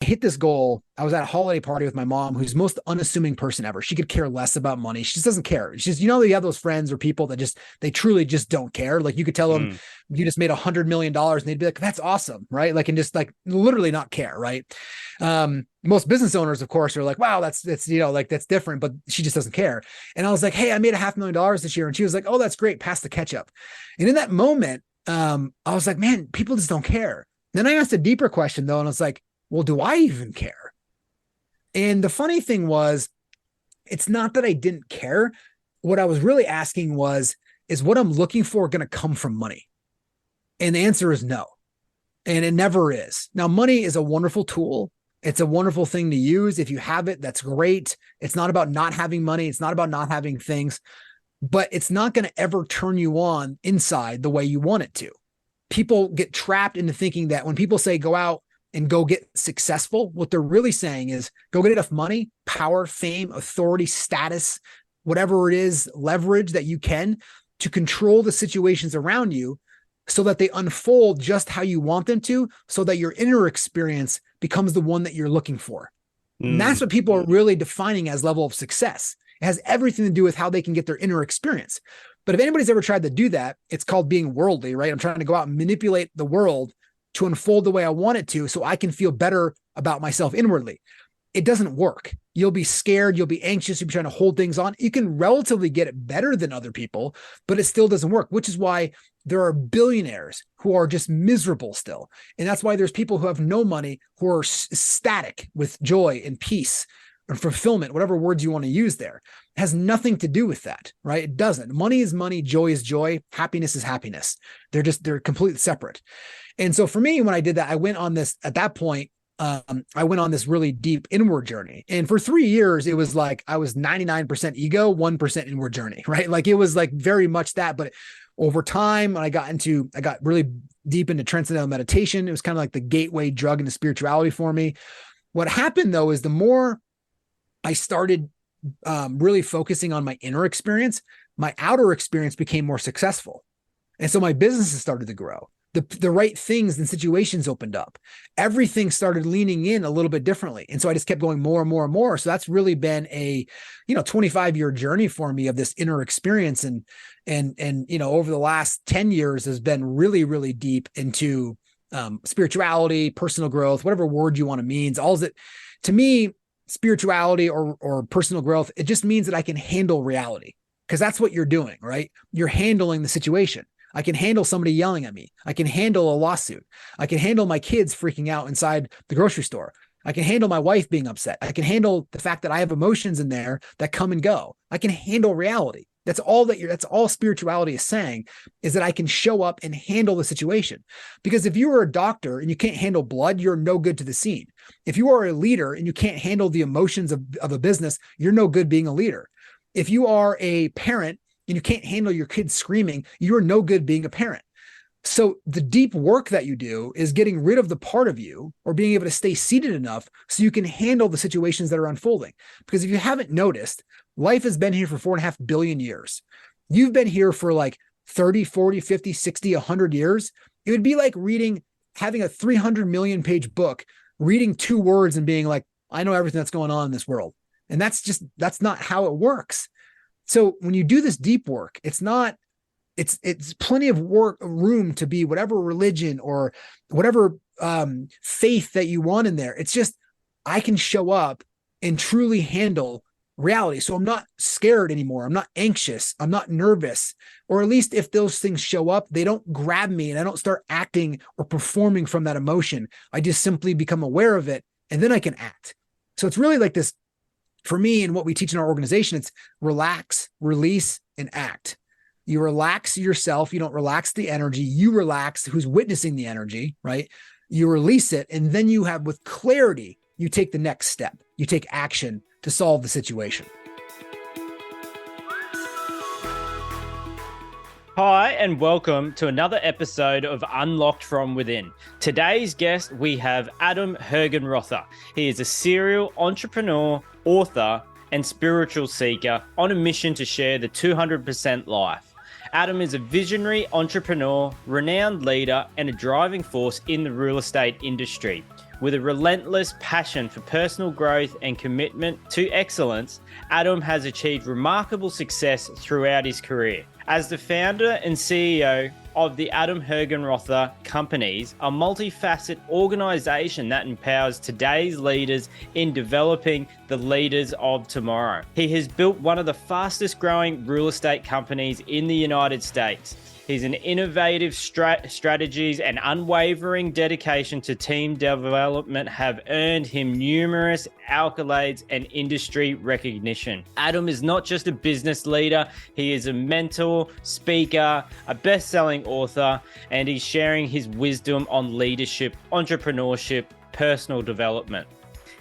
hit this goal. I was at a holiday party with my mom, who's the most unassuming person ever. She could care less about money. She just doesn't care. She's just, you have those friends or people that they truly just don't care. Like, you could tell them you just made $100 million and they'd be like, that's awesome. Right. Like, and just like literally not care. Right. Most business owners, of course, are like, wow, that's different, but she just doesn't care. And I was like, hey, I made $500,000 this year. And she was like, oh, that's great. Pass the ketchup. And in that moment, I was like, man, people just don't care. Then I asked a deeper question though. And I was like, well, do I even care? And the funny thing was, it's not that I didn't care. What I was really asking is what I'm looking for going to come from money? And the answer is no. And it never is. Now, money is a wonderful tool. It's a wonderful thing to use. If you have it, that's great. It's not about not having money. It's not about not having things, but it's not going to ever turn you on inside the way you want it to. People get trapped into thinking that when people say go out and go get successful, what they're really saying is go get enough money, power, fame, authority, status, whatever it is, leverage that you can to control the situations around you so that they unfold just how you want them to, so that your inner experience becomes the one that you're looking for. And that's what people are really defining as level of success. It has everything to do with how they can get their inner experience. But if anybody's ever tried to do that, it's called being worldly, right? I'm trying to go out and manipulate the world to unfold the way I want it to, so I can feel better about myself inwardly. It doesn't work. You'll be scared. You'll be anxious. You'll be trying to hold things on. You can relatively get it better than other people, but it still doesn't work, which is why there are billionaires who are just miserable still. And that's why there's people who have no money who are ecstatic with joy and peace or fulfillment, whatever words you want to use there. It has nothing to do with that, right? It doesn't. Money is money. Joy is joy. Happiness is happiness. They're completely separate. And so for me, when I did that, I went on this, at that point, I went on this really deep inward journey. And for 3 years, it was like I was 99% ego, 1% inward journey, right? Like, it was like very much that. But over time, I got really deep into transcendental meditation. It was kind of like the gateway drug into spirituality for me. What happened though is the more I started really focusing on my inner experience, my outer experience became more successful. And so my businesses started to grow. The right things and situations opened up. Everything started leaning in a little bit differently. And so I just kept going more and more and more. So that's really been a, 25-year journey for me of this inner experience. And over the last 10 years has been really, really deep into spirituality, personal growth, whatever word you want to mean. All it, to me, spirituality or personal growth, it just means that I can handle reality, because that's what you're doing, right? You're handling the situation. I can handle somebody yelling at me. I can handle a lawsuit. I can handle my kids freaking out inside the grocery store. I can handle my wife being upset. I can handle the fact that I have emotions in there that come and go. I can handle reality. That's all spirituality is saying, is that I can show up and handle the situation. Because if you are a doctor and you can't handle blood, you're no good to the scene. If you are a leader and you can't handle the emotions of a business, you're no good being a leader. If you are a parent and you can't handle your kids screaming, you're no good being a parent. So the deep work that you do is getting rid of the part of you, or being able to stay seated enough so you can handle the situations that are unfolding. Because if you haven't noticed, life has been here for 4.5 billion years. You've been here for like 30, 40, 50, 60, 100 years. It would be like having a 300 million page book, reading 2 words and being like, I know everything that's going on in this world. And that's not how it works. So when you do this deep work, it's plenty of room to be whatever religion or whatever faith that you want in there. It's just, I can show up and truly handle reality. So I'm not scared anymore. I'm not anxious. I'm not nervous. Or at least if those things show up, they don't grab me and I don't start acting or performing from that emotion. I just simply become aware of it, and then I can act. So it's really like this. For me, and what we teach in our organization, it's relax, release, and act. You relax yourself. You don't relax the energy. You relax who's witnessing the energy, right? You release it. And then you have, with clarity, you take the next step. You take action to solve the situation. Hi, and welcome to another episode of Unlocked from Within. Today's guest, we have Adam Hergenrother. He is a serial entrepreneur, author, and spiritual seeker on a mission to share the 200% life. Adam is a visionary entrepreneur, renowned leader, and a driving force in the real estate industry. With a relentless passion for personal growth and commitment to excellence, Adam has achieved remarkable success throughout his career. As the founder and CEO of the Adam Hergenrother Companies, a multifaceted organization that empowers today's leaders in developing the leaders of tomorrow. He has built one of the fastest growing real estate companies in the United States. His innovative strategies and unwavering dedication to team development have earned him numerous accolades and industry recognition. Adam is not just a business leader, he is a mentor, speaker, a best-selling author, and he's sharing his wisdom on leadership, entrepreneurship, personal development.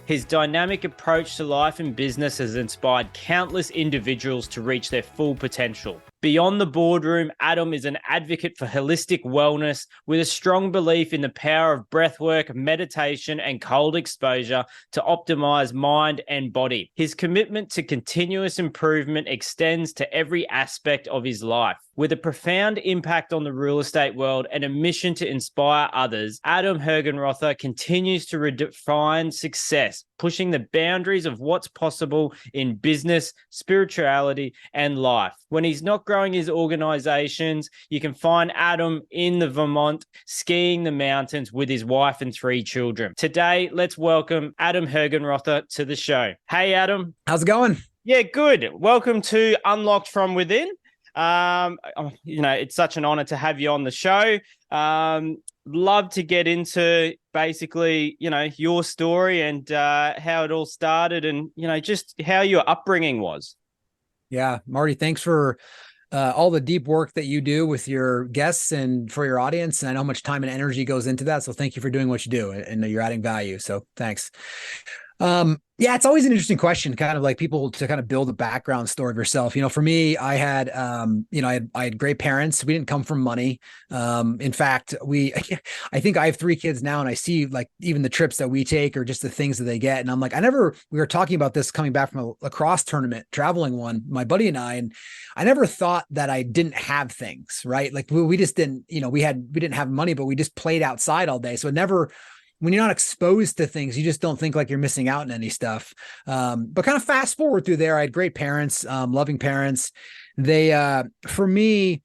His dynamic approach to life and business has inspired countless individuals to reach their full potential. Beyond the boardroom, Adam is an advocate for holistic wellness with a strong belief in the power of breathwork, meditation, and cold exposure to optimize mind and body. His commitment to continuous improvement extends to every aspect of his life. With a profound impact on the real estate world and a mission to inspire others, Adam Hergenrother continues to redefine success, pushing the boundaries of what's possible in business, spirituality, and life. When he's not growing his organizations, you can find Adam in the Vermont skiing the mountains with his wife and 3 children. Today, let's welcome Adam Hergenrother to the show. Hey, Adam. How's it going? Yeah, good. Welcome to Unlocked from Within. It's such an honor to have you on the show. Love to get into basically, your story and how it all started and, just how your upbringing was. Yeah, Marty, thanks for all the deep work that you do with your guests and for your audience. And I know how much time and energy goes into that. So thank you for doing what you do and you're adding value. So thanks. Yeah, it's always an interesting question, kind of like people to kind of build a background story of yourself. For me, I had great parents. We didn't come from money. In fact, I think I have 3 kids now, and I see like even the trips that we take or just the things that they get. And I'm like, we were talking about this coming back from a lacrosse tournament, traveling one, my buddy and I never thought that I didn't have things, right? Like we just didn't, we didn't have money, but we just played outside all day. So it never, when you're not exposed to things, you just don't think like you're missing out on any stuff. But kind of fast forward through there, I had great parents, loving parents. They, for me,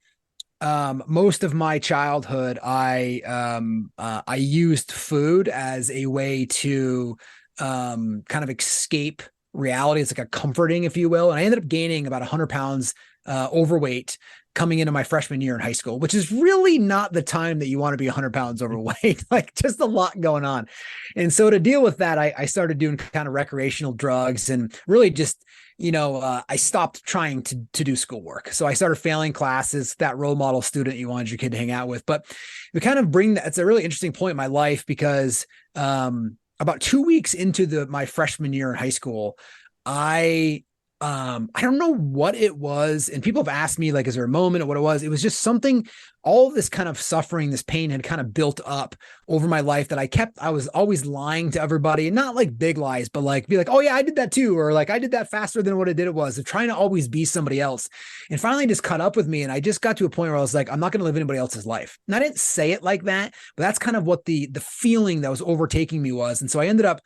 most of my childhood, I used food as a way to kind of escape reality. It's like a comforting, if you will. And I ended up gaining about 100 pounds overweight coming into my freshman year in high school, which is really not the time that you want to be 100 pounds overweight, like just a lot going on. And so to deal with that, I started doing kind of recreational drugs and really just, I stopped trying to do schoolwork. So I started failing classes, that role model student you wanted your kid to hang out with. But we kind of bring that, it's a really interesting point in my life because about 2 weeks into my freshman year in high school, I don't know what it was. And people have asked me, like, is there a moment or what it was? It was just something, all of this kind of suffering, this pain had kind of built up over my life that I was always lying to everybody, and not like big lies, but like be like, oh yeah, I did that too. Or like, I did that faster than what it was, of trying to always be somebody else. And finally just caught up with me. And I just got to a point where I was like, I'm not going to live anybody else's life. And I didn't say it like that, but that's kind of what the feeling that was overtaking me was. And so I ended up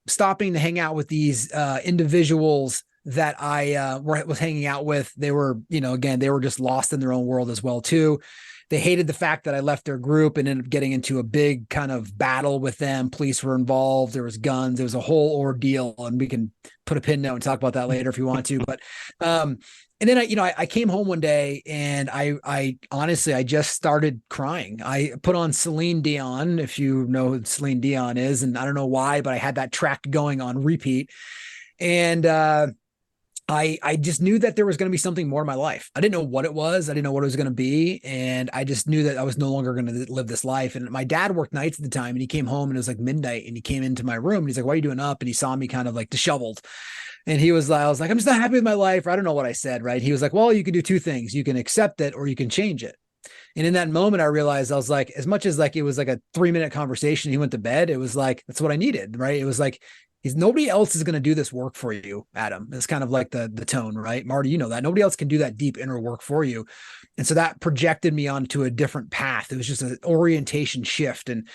stopping to hang out with these individuals that I was hanging out with. They were, again, they were just lost in their own world as well too. They hated the fact that I left their group and ended up getting into a big kind of battle with them. Police were involved. There was guns. There was a whole ordeal, and we can put a pin note and talk about that later if you want to. But and then I came home one day and I honestly, I just started crying. I put on Celine Dion, if you know who Celine Dion is, and I don't know why, but I had that track going on repeat. And I just knew that there was going to be something more in my life. I didn't know what it was. I didn't know what it was going to be. And I just knew that I was no longer going to live this life. And my dad worked nights at the time, and he came home and it was like midnight, and he came into my room and he's like, why are you doing up? And he saw me kind of like disheveled. And I was like, I'm just not happy with my life. Or I don't know what I said. Right. He was like, well, you can do 2 things. You can accept it or you can change it. And in that moment, I realized, I was like, as much as like, it was like a 3-minute conversation, he went to bed. It was like, that's what I needed. Right. It was like, nobody else is going to do this work for you, Adam. It's kind of like the tone, right? Marty, you know that nobody else can do that deep inner work for you. And so that projected me onto a different path. It was just an orientation shift. And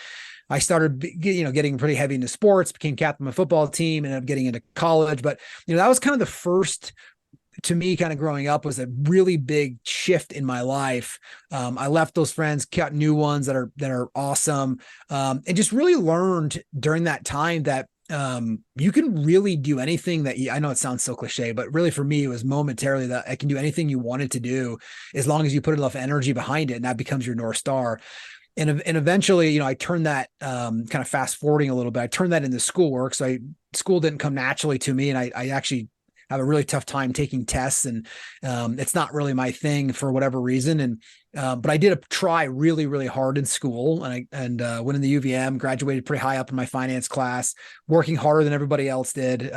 I started, getting pretty heavy into sports, became captain of my football team, and ended up getting into college. But, that was kind of the first, to me, kind of growing up, was a really big shift in my life. I left those friends, got new ones that are awesome, and just really learned during that time that you can really do anything that I know it sounds so cliche, but really for me, it was momentarily that I can do anything you wanted to do as long as you put enough energy behind it, and that becomes your North Star. And eventually, I turned that, kind of fast forwarding a little bit, I turned that into schoolwork. So school didn't come naturally to me. And I actually have a really tough time taking tests, and it's not really my thing for whatever reason. And but I did try really, really hard in school, and I went in the UVM, graduated pretty high up in my finance class, working harder than everybody else did.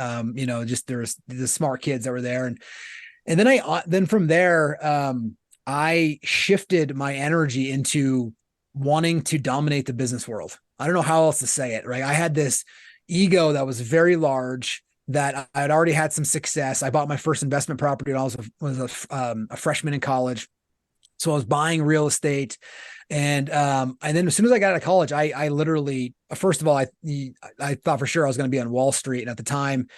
Just there's the smart kids that were there, and then from there, I shifted my energy into wanting to dominate the business world. I don't know how else to say it, right? I had this ego that was very large, that I had already had some success. I bought my first investment property when I was a freshman in college. So I was buying real estate. And then as soon as I got out of college, I literally, first of all, I thought for sure I was going to be on Wall Street. And at the time,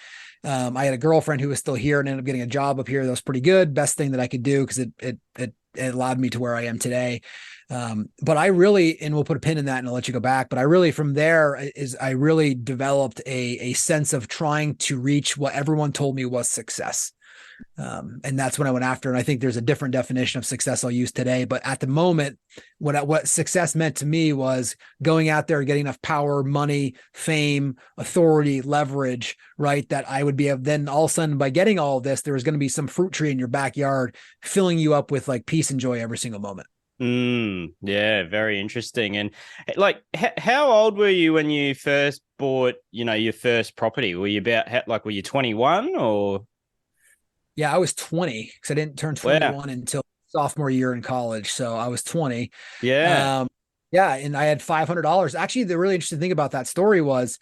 I had a girlfriend who was still here and ended up getting a job up here that was pretty good. Best thing that I could do, because it allowed me to where I am today. But I really, and we'll put a pin in that and I'll let you go back. But I really, from there, I really developed a sense of trying to reach what everyone told me was success. And that's when I went after. And I think there's a different definition of success I'll use today. But at the moment, what success meant to me was going out there, getting enough power, money, fame, authority, leverage, right? That I would be able, then all of a sudden, by getting all of this, there was going to be some fruit tree in your backyard, filling you up with like peace and joy every single moment. Yeah, very interesting. And like, how old were you when you first bought, your first property? Were you were you 21 or? Yeah, I was 20 because I didn't turn 21 until sophomore year in college. So I was 20. Yeah. Yeah. And I had $500. Actually, the really interesting thing about that story was,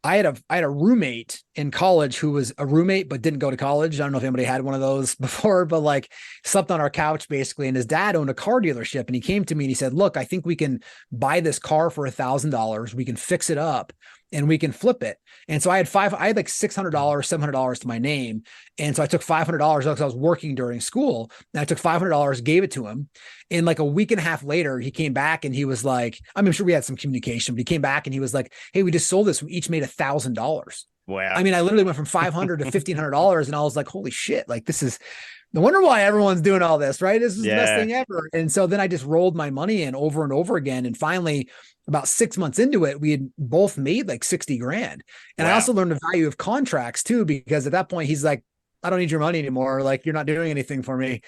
I had a roommate in college who was a roommate, but didn't go to college. I don't know if anybody had one of those before, but like slept on our couch basically. And his dad owned a car dealership, and he came to me and he said, look, I think we can buy this car for $1,000. We can fix it up and we can flip it. And so I had like $600, $700 to my name. And so I took $500 because I was working during school, and I took $500, gave it to him. And like a week and a half later, he came back and he was like, I'm sure we had some communication, but he came back and he was like, hey, we just sold this. We each made $1,000. Wow. I mean, I literally went from $500 to $1,500, and I was like, holy shit, like this is, no wonder why everyone's doing all this, right? This is the best thing ever. And so then I just rolled my money in over and over again. And finally, about 6 months into it, we had both made like 60 grand. And I also learned the value of contracts too, because at that point he's like, I don't need your money anymore. Like, you're not doing anything for me,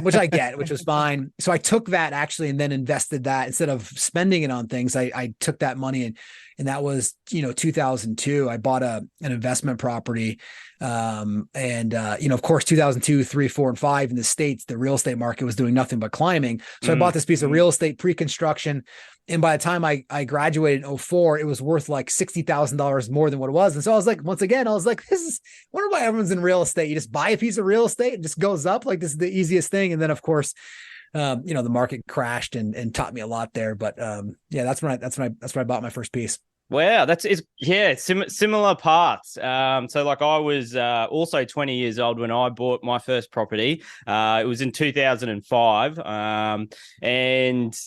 which I get, which was fine. So I took that actually, and then invested that instead of spending it on things. I took that money, and that was, 2002. I bought an investment property. Of course, 2002, 3, 4, and 5 in the States, the real estate market was doing nothing but climbing. So I bought this piece of real estate pre-construction. And by the time I graduated in 2004, it was worth like $60,000 more than what it was. And so I was like, once again, I was like, I wonder why everyone's in real estate. You just buy a piece of real estate, it just goes up. Like, this is the easiest thing. And then of course, the market crashed and taught me a lot there. But that's when I bought my first piece. Wow, similar paths. So like I was also 20 years old when I bought my first property. It was in 2005, and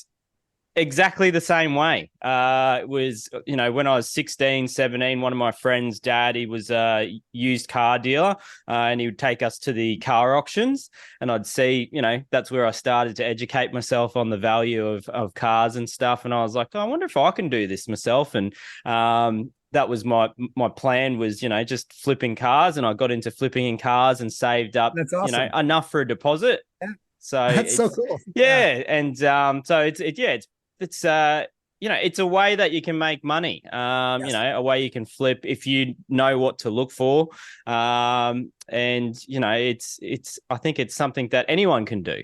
exactly the same way. It was, when I was 16, 17, one of my friends' dad, he was a used car dealer, and he would take us to the car auctions, and I'd see, that's where I started to educate myself on the value of cars and stuff. And I was like, oh, I wonder if I can do this myself. And that was my plan was, just flipping cars. And I got into flipping in cars and saved up, That's awesome. Enough for a deposit. Yeah. So that's so cool. Yeah. And so it's it's a way that you can make money, a way you can flip if you know what to look for. And, I think it's something that anyone can do.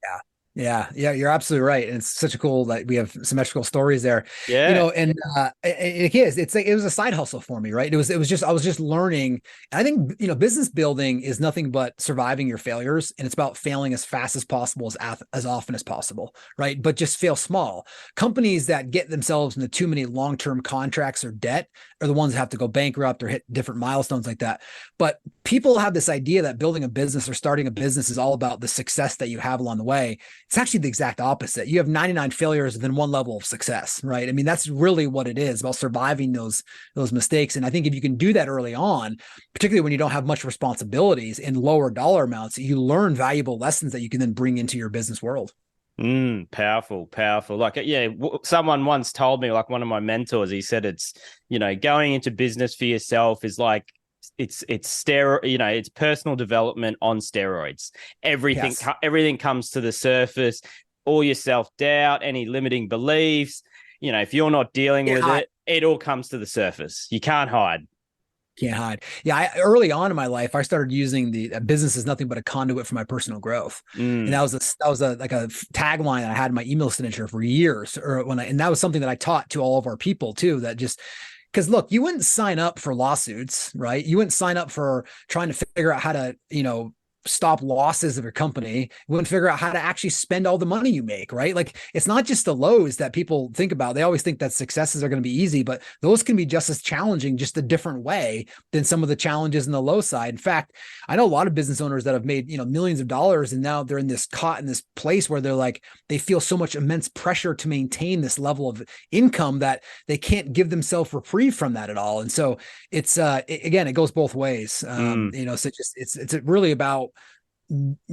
Yeah. Yeah, you're absolutely right. And it's such a cool that we have symmetrical stories there, Yeah. and it is, it's like, it was a side hustle for me, right? It was just, I was just learning. And I think, business building is nothing but surviving your failures. And it's about failing as fast as possible, as often as possible, right? But just fail small. Companies that get themselves into too many long-term contracts or debt are the ones that have to go bankrupt or hit different milestones like that. But people have this idea that building a business or starting a business is all about the success that you have along the way. It's actually the exact opposite. You have 99 failures and then one level of success, right? I mean, that's really what it is, about surviving those mistakes. And I think if you can do that early on, particularly when you don't have much responsibilities and lower dollar amounts, you learn valuable lessons that you can then bring into your business world. Powerful, powerful. Like, yeah, someone once told me, like one of my mentors, he said it's, going into business for yourself is like, it's it's personal development on steroids. Everything, Yes. everything comes to the surface, all your self-doubt, any limiting beliefs, if you're not dealing with it, it all comes to the surface. You can't hide. Can't hide. Yeah, early on in my life, I started using the business is nothing but a conduit for my personal growth, and that was a like a tagline that I had in my email signature for years. And that was something that I taught to all of our people too. That just because look, you wouldn't sign up for lawsuits, right? You wouldn't sign up for trying to figure out how to stop losses of your company. You wouldn't figure out how to actually spend all the money you make, right? Like, it's not just the lows that people think about. They always think that successes are going to be easy, but those can be just as challenging, just a different way than some of the challenges in the low side. In fact, I know a lot of business owners that have made, millions of dollars, and now they're in this place where they're like, they feel so much immense pressure to maintain this level of income that they can't give themselves reprieve from that at all. And so it's, again, it goes both ways. So it's really about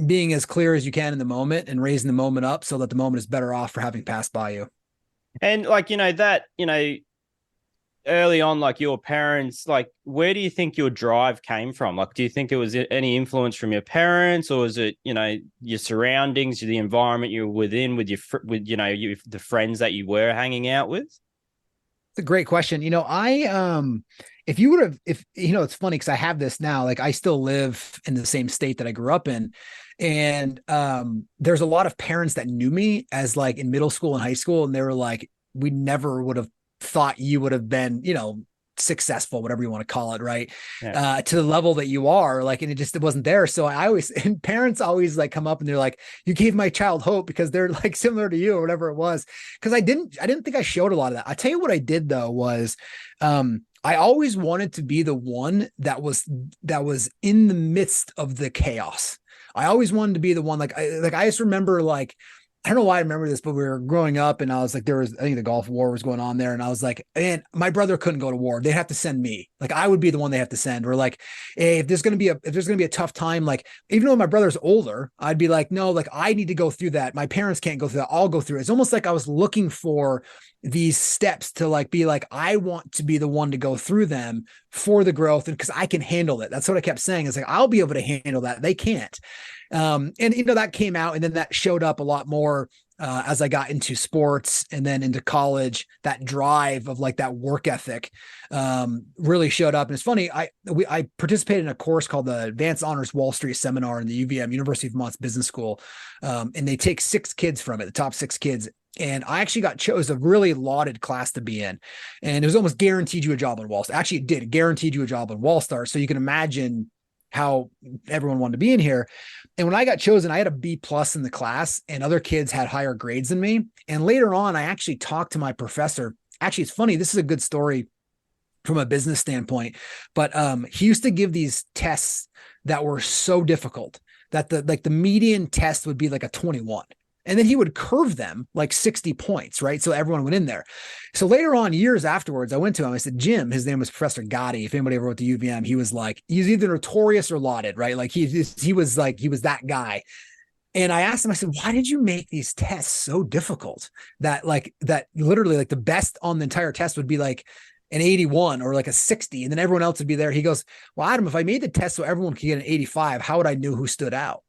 being as clear as you can in the moment and raising the moment up so that the moment is better off for having passed by you. And like, early on, like your parents, like, where do you think your drive came from? Like, do you think it was any influence from your parents, or is it, your surroundings, the environment you were within, with the friends that you were hanging out with? It's a great question. If you would have, it's funny because I have this now, like I still live in the same state that I grew up in. And there's a lot of parents that knew me as like in middle school and high school. And they were like, we never would have thought you would have been, successful, whatever you want to call it, right? Yeah. To the level that you are, like, and it wasn't there. So and parents always like come up and they're like, you gave my child hope, because they're like similar to you or whatever it was. Cause I didn't think I showed a lot of that. I tell you what I did though was, I always wanted to be the one that was in the midst of the chaos. I always wanted to be the one, I just remember, like, I don't know why I remember this, but we were growing up and I was like, I think the Gulf War was going on there. And I was like, man, my brother couldn't go to war. They'd have to send me. Like, I would be the one they have to send. Or like, hey, if there's going to be a tough time, like, even though my brother's older, I'd be like, no, like, I need to go through that. My parents can't go through that. I'll go through it. It's almost like I was looking for these steps to like, be like, I want to be the one to go through them for the growth. And cause I can handle it. That's what I kept saying. It's like, I'll be able to handle that. They can't. And that came out, and then that showed up a lot more as I got into sports and then into college. That drive of like that work ethic really showed up. And it's funny, I participated in a course called the Advanced Honors Wall Street Seminar in the UVM, University of Vermont's business school, and they take 6 kids from it, the top 6 kids. And I actually got chose a really lauded class to be in, and it was almost guaranteed you a job on Wall Street. Actually, it did. It guaranteed you a job on Wall Street. So you can imagine how everyone wanted to be in here. And when I got chosen, I had a B+ in the class, and other kids had higher grades than me. And later on, I actually talked to my professor. Actually, it's funny. This is a good story from a business standpoint, but he used to give these tests that were so difficult that the median test would be like a 21. And then he would curve them like 60 points, right? So everyone went in there. So later on, years afterwards, I went to him. I said, Jim, his name was Professor Gotti. If anybody ever went to UVM, he was either notorious or lauded, right? Like he was that guy. And I asked him, I said, why did you make these tests so difficult that literally like the best on the entire test would be like an 81 or like a 60, and then everyone else would be there? He goes, well, Adam, if I made the test so everyone could get an 85, how would I know who stood out?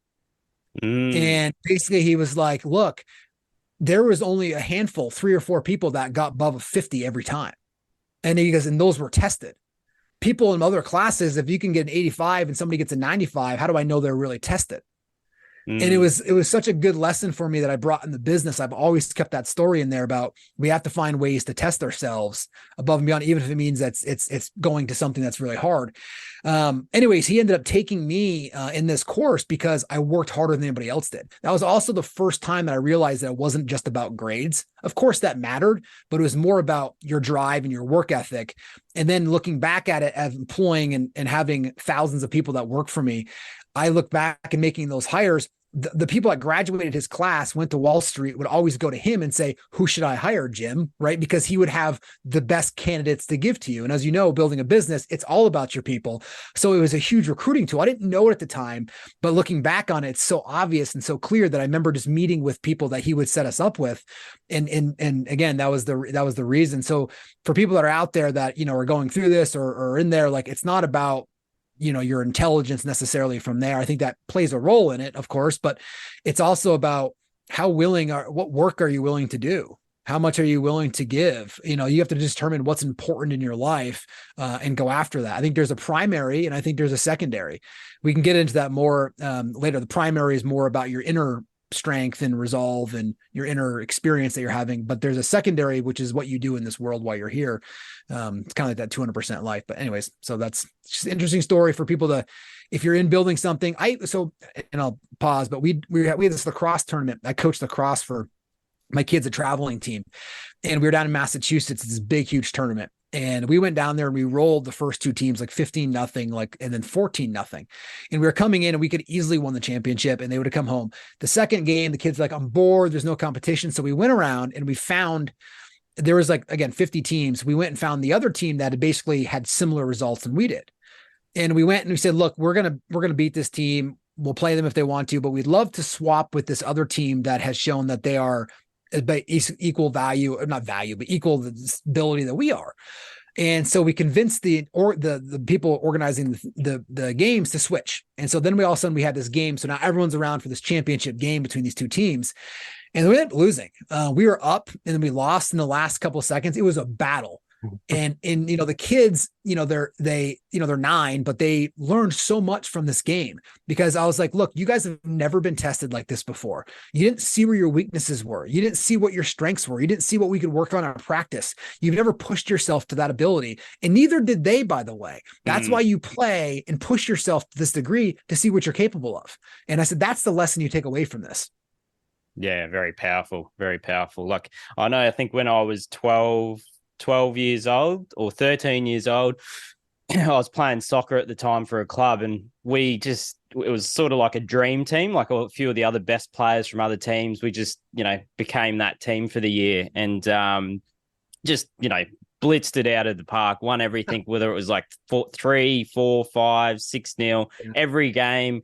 And basically he was like, look, there was only a handful, 3 or 4 people that got above a 50 every time. And he goes, and those were tested. People in other classes, if you can get an 85 and somebody gets a 95, how do I know they're really tested? And it was such a good lesson for me that I brought in the business. I've always kept that story in there about we have to find ways to test ourselves above and beyond, even if it means that it's going to something that's really hard. Anyways, he ended up taking me in this course because I worked harder than anybody else did. That was also the first time that I realized that it wasn't just about grades. Of course, that mattered, but it was more about your drive and your work ethic. And then looking back at it as employing and having thousands of people that work for me, I look back and making those hires. The people that graduated his class, went to Wall Street, would always go to him and say, who should I hire, Jim? Right? Because he would have the best candidates to give to you. And as you know, building a business, it's all about your people. So it was a huge recruiting tool. I didn't know it at the time, but looking back on it, it's so obvious and so clear that I remember just meeting with people that he would set us up with. And again, that was the reason. So for people that are out there that, are going through this or in there, like, it's not about your intelligence necessarily from there. I think that plays a role in it, of course, but it's also about what work are you willing to do? How much are you willing to give? You have to determine what's important in your life and go after that. I think there's a primary and I think there's a secondary. We can get into that more later. The primary is more about your inner strength and resolve and your inner experience that you're having, but there's a secondary, which is what you do in this world while you're here. It's kind of like that 200% life. But anyways, so that's just an interesting story for people to, if you're in building something. And I'll pause, but we had this lacrosse tournament. I coached lacrosse for my kids, a traveling team, and we were down in Massachusetts. It's this big, huge tournament. And we went down there and we rolled the first two teams like 15-0, and then 14-0. And we were coming in and we could easily won the championship and they would have come home. The second game, the kids like, I'm bored. There's no competition. So we went around and we found there was again, 50 teams. We went and found the other team that had basically had similar results than we did. And we went and we said, look, we're going to beat this team. We'll play them if they want to, but we'd love to swap with this other team that has shown that they are equal value, or not value, but equal the ability that we are. And so we convinced the people organizing the games to switch. And so then all of a sudden we had this game. So now everyone's around for this championship game between these two teams. And we ended up losing. We were up and then we lost in the last couple of seconds. It was a battle. And the kids, they're 9, but they learned so much from this game, because I was like, look, you guys have never been tested like this before. You didn't see where your weaknesses were. You didn't see what your strengths were. You didn't see what we could work on in practice. You've never pushed yourself to that ability. And neither did they, by the way. That's why you play and push yourself to this degree to see what you're capable of. And I said, that's the lesson you take away from this. Yeah, very powerful, very powerful. Like, I know, I think when I was 12 years old or 13 years old, I was playing soccer at the time for a club, and it was sort of like a dream team. Like a few of the other best players from other teams, we just, became that team for the year, and blitzed it out of the park, won everything, whether it was like 3, 4, 5, 6-0, every game.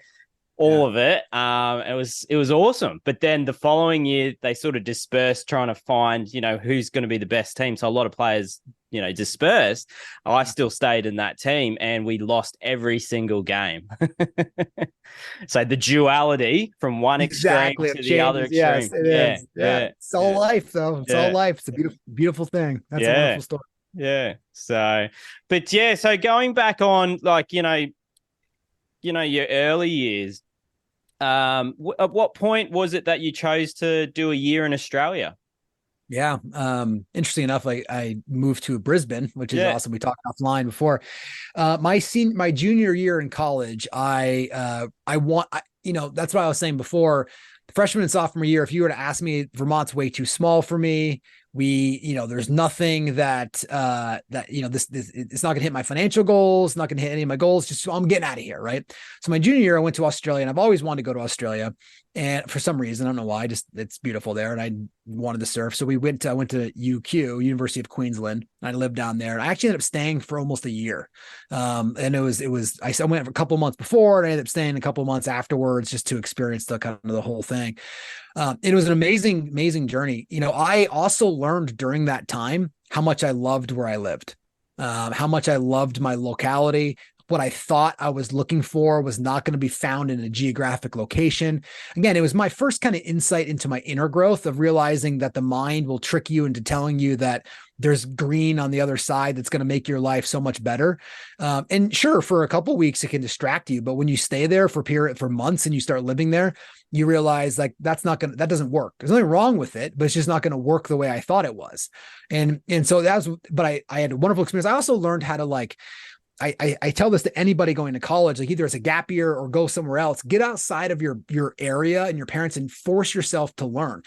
All of it. It was awesome. But then the following year, they sort of dispersed, trying to find, who's going to be the best team. So a lot of players, dispersed. I still stayed in that team, and we lost every single game. So the duality from one extreme to the other extreme. Yes, it is. Yeah. It's all life, though. It's all life. It's a beautiful, beautiful thing. That's a wonderful story. Yeah. So going back on, your early years, at what point was it that you chose to do a year in Australia? Yeah. Interesting enough, I moved to Brisbane, which is awesome. We talked offline before. My junior year in college, that's what I was saying before. Freshman and sophomore year, if you were to ask me, Vermont's way too small for me. There's nothing that this it's not gonna hit my financial goals, not gonna hit any of my goals. Just, I'm getting out of here, right? So my junior year, I went to Australia, and I've always wanted to go to Australia, and for some reason, I don't know why, it's beautiful there, and I wanted to surf. So I went to UQ, University of Queensland, and I lived down there. And I actually ended up staying for almost a year, and I went for a couple of months before, and I ended up staying a couple of months afterwards just to experience the whole thing. It was an amazing, amazing journey. I also learned during that time how much I loved where I lived, how much I loved my locality, what I thought I was looking for was not going to be found in a geographic location. Again, it was my first kind of insight into my inner growth of realizing that the mind will trick you into telling you that there's green on the other side that's going to make your life so much better. And sure, for a couple of weeks, it can distract you. But when you stay there for months and you start living there, you realize like that doesn't work. There's nothing wrong with it, but it's just not going to work the way I thought it was. And so but I had a wonderful experience. I also learned how to like, I tell this to anybody going to college, like either as a gap year or go somewhere else, get outside of your area and your parents and force yourself to learn.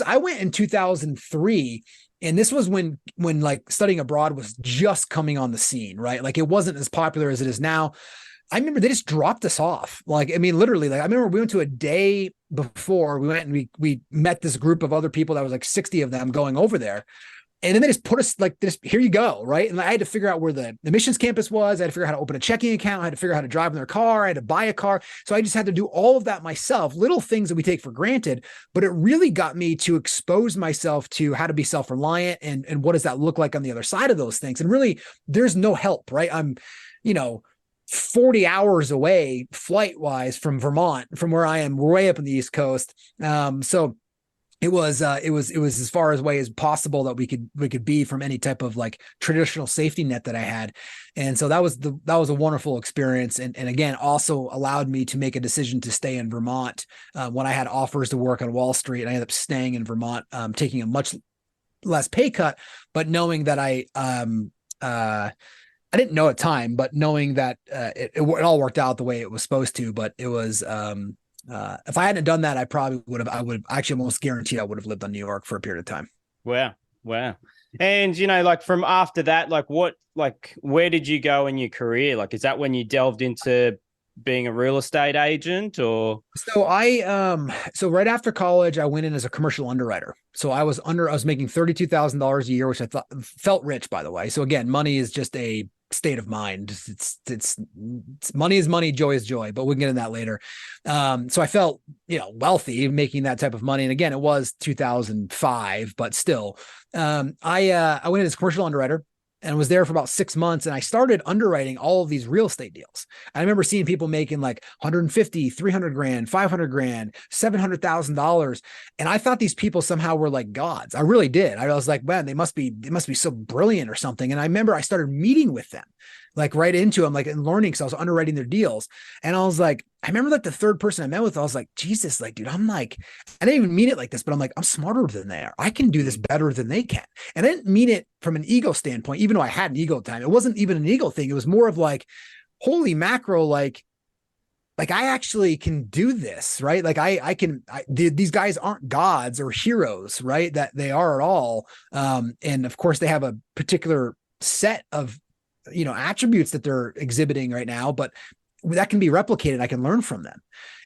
I went in 2003. And this was when like studying abroad was just coming on the scene, right? Like it wasn't as popular as it is now. I remember they just dropped us off. Like, I mean, literally, like I remember we went to a day before we went and we met this group of other people that was like 60 of them going over there. And then they just put us like this, here you go, right? And I had to figure out where the missions campus was. I had to figure out how to open a checking account. I had to figure out how to drive in their car. I had to buy a car. So I just had to do all of that myself, little things that we take for granted. But it really got me to expose myself to how to be self-reliant and what does that look like on the other side of those things. And really, there's no help, right? I'm, 40 hours away flight-wise from Vermont, from where I am, way up in the East Coast. So it was as far away as possible that we could be from any type of like traditional safety net that I had. And so that was a wonderful experience. And again, also allowed me to make a decision to stay in Vermont when I had offers to work on Wall Street. And I ended up staying in Vermont, taking a much less pay cut, but knowing that I didn't know at time, but knowing that it all worked out the way it was supposed to, but it was, if I hadn't done that, I would actually almost guaranteed I would have lived in New York for a period of time. Wow. And, like from after that, where did you go in your career? Like, is that when you delved into being a real estate agent or? So so right after college, I went in as a commercial underwriter. So I was making $32,000 a year, which I thought felt rich, by the way. So again, money is just a state of mind. It's money is money, joy is joy, but we can get into that later. So I felt, wealthy making that type of money. And again, it was 2005, but still, I went in as a commercial underwriter and was there for about 6 months. And I started underwriting all of these real estate deals. I remember seeing people making like 150, 300 grand, 500 grand, $700,000. And I thought these people somehow were like gods. I really did. I was like, man, they must be so brilliant or something. And I remember I started meeting with them, like right into them, like and learning because I was underwriting their deals. And I was like, I remember like the third person I met with, I was like, Jesus, like, dude, I'm like, I didn't even mean it like this, but I'm like, I'm smarter than they are. I can do this better than they can. And I didn't mean it from an ego standpoint, even though I had an ego at the time. It wasn't even an ego thing. It was more of like, holy macro, like I actually can do this, right? Like these guys aren't gods or heroes, right? That they are at all. And of course they have a particular set of, attributes that they're exhibiting right now, but that can be replicated. I can learn from them.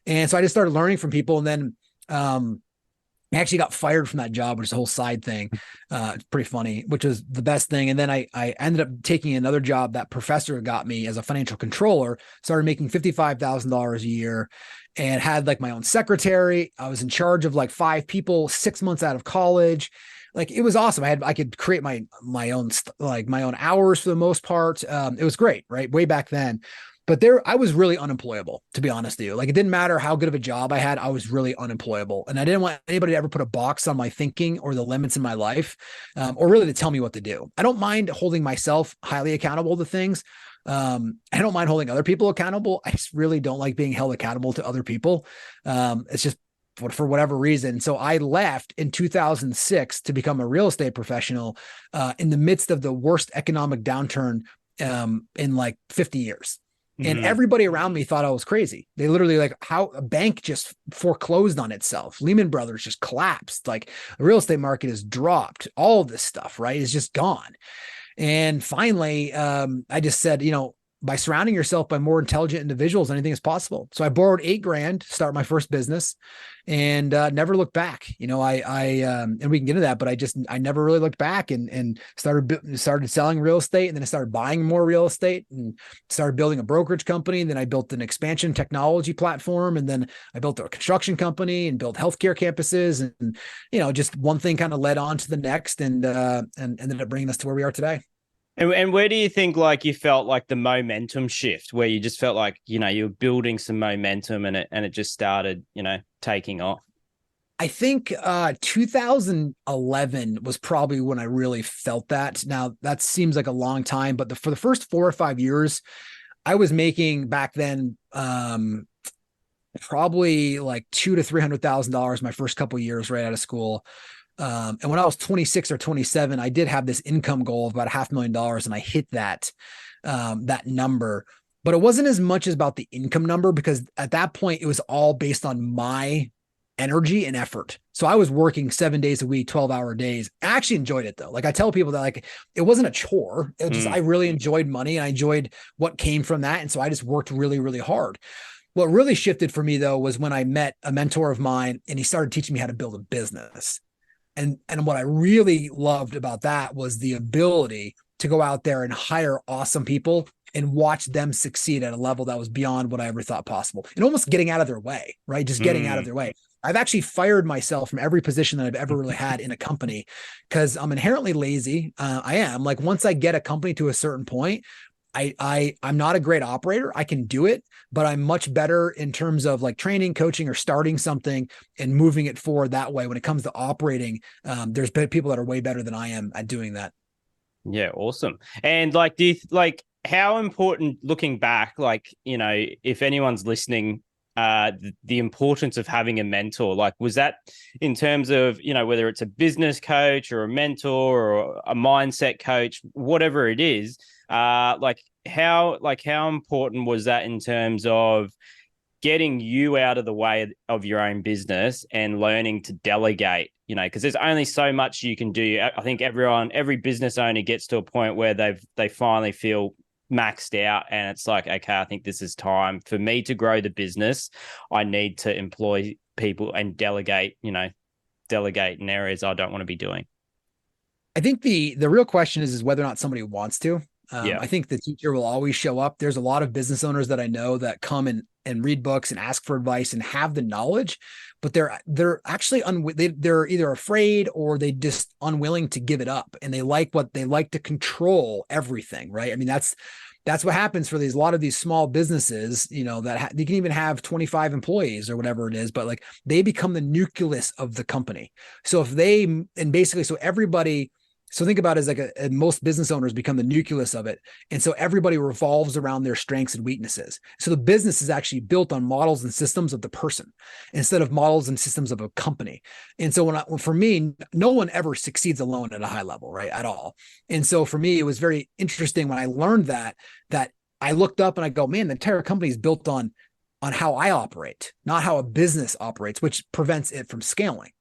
And so I just started learning from people. And then, I actually got fired from that job, which is a whole side thing. It's pretty funny, which was the best thing. And then I ended up taking another job that professor got me as a financial controller, started making $55,000 a year and had like my own secretary. I was in charge of like 5 people, 6 months out of college. Like it was awesome. I could create my own hours for the most part. It was great, right? Way back then. But I was really unemployable, to be honest with you. Like it didn't matter how good of a job I had. I was really unemployable. And I didn't want anybody to ever put a box on my thinking or the limits in my life, or really to tell me what to do. I don't mind holding myself highly accountable to things. I don't mind holding other people accountable. I just really don't like being held accountable to other people. It's just for whatever reason. So I left in 2006 to become a real estate professional in the midst of the worst economic downturn in like 50 years. And everybody around me thought I was crazy. They literally like how a bank just foreclosed on itself. Lehman Brothers just collapsed. Like the real estate market has dropped. All of this stuff, right, is just gone. And finally, I just said, by surrounding yourself by more intelligent individuals, anything is possible. So I borrowed $8,000 to start my first business and never looked back. And we can get into that, but I never really looked back and started selling real estate. And then I started buying more real estate and started building a brokerage company. And then I built an expansion technology platform. And then I built a construction company and built healthcare campuses. And, just one thing kind of led on to the next and ended up bringing us to where we are today. And where do you think like you felt like the momentum shift, where you just felt like, you were building some momentum and it just started, taking off? I think 2011 was probably when I really felt that. Now that seems like a long time, but for the first 4 or 5 years, I was making back then probably like $200,000 to $300,000 my first couple of years right out of school. And when I was 26 or 27, I did have this income goal of about $500,000, and I hit that number. But it wasn't as much as about the income number, because at that point it was all based on my energy and effort. So I was working 7 days a week, 12-hour days. I actually enjoyed it though. Like I tell people that like it wasn't a chore. It was just I really enjoyed money and I enjoyed what came from that. And so I just worked really, really hard. What really shifted for me though was when I met a mentor of mine and he started teaching me how to build a business. And what I really loved about that was the ability to go out there and hire awesome people and watch them succeed at a level that was beyond what I ever thought possible, and almost getting out of their way, right? Just getting out of their way. I've actually fired myself from every position that I've ever really had in a company because I'm inherently lazy. I am like, once I get a company to a certain point, I'm not a great operator. I can do it, but I'm much better in terms of like training, coaching, or starting something and moving it forward that way. When it comes to operating, there's people that are way better than I am at doing that. Yeah, awesome. And like, do you how important, looking back, like, if anyone's listening, the importance of having a mentor, like, was that in terms of, whether it's a business coach or a mentor or a mindset coach, whatever it is, how important was that in terms of getting you out of the way of your own business and learning to delegate, because there's only so much you can do. I think every business owner gets to a point where they finally feel maxed out and it's like, okay, I think this is time for me to grow the business. I need to employ people and delegate in areas I don't want to be doing. I think the real question is whether or not somebody wants to. I think the teacher will always show up. There's a lot of business owners that I know that come and read books and ask for advice and have the knowledge, but they're actually they're either afraid or they just unwilling to give it up, and they like to control everything, right? I mean, that's what happens for a lot of these small businesses, that they can even have 25 employees or whatever it is, but like they become the nucleus of the company. So everybody. So think about it as like most business owners become the nucleus of it. And so everybody revolves around their strengths and weaknesses. So the business is actually built on models and systems of the person instead of models and systems of a company. And so for me, no one ever succeeds alone at a high level, right? At all. And so for me, it was very interesting when I learned that I looked up and I go, man, the entire company is built on how I operate, not how a business operates, which prevents it from scaling.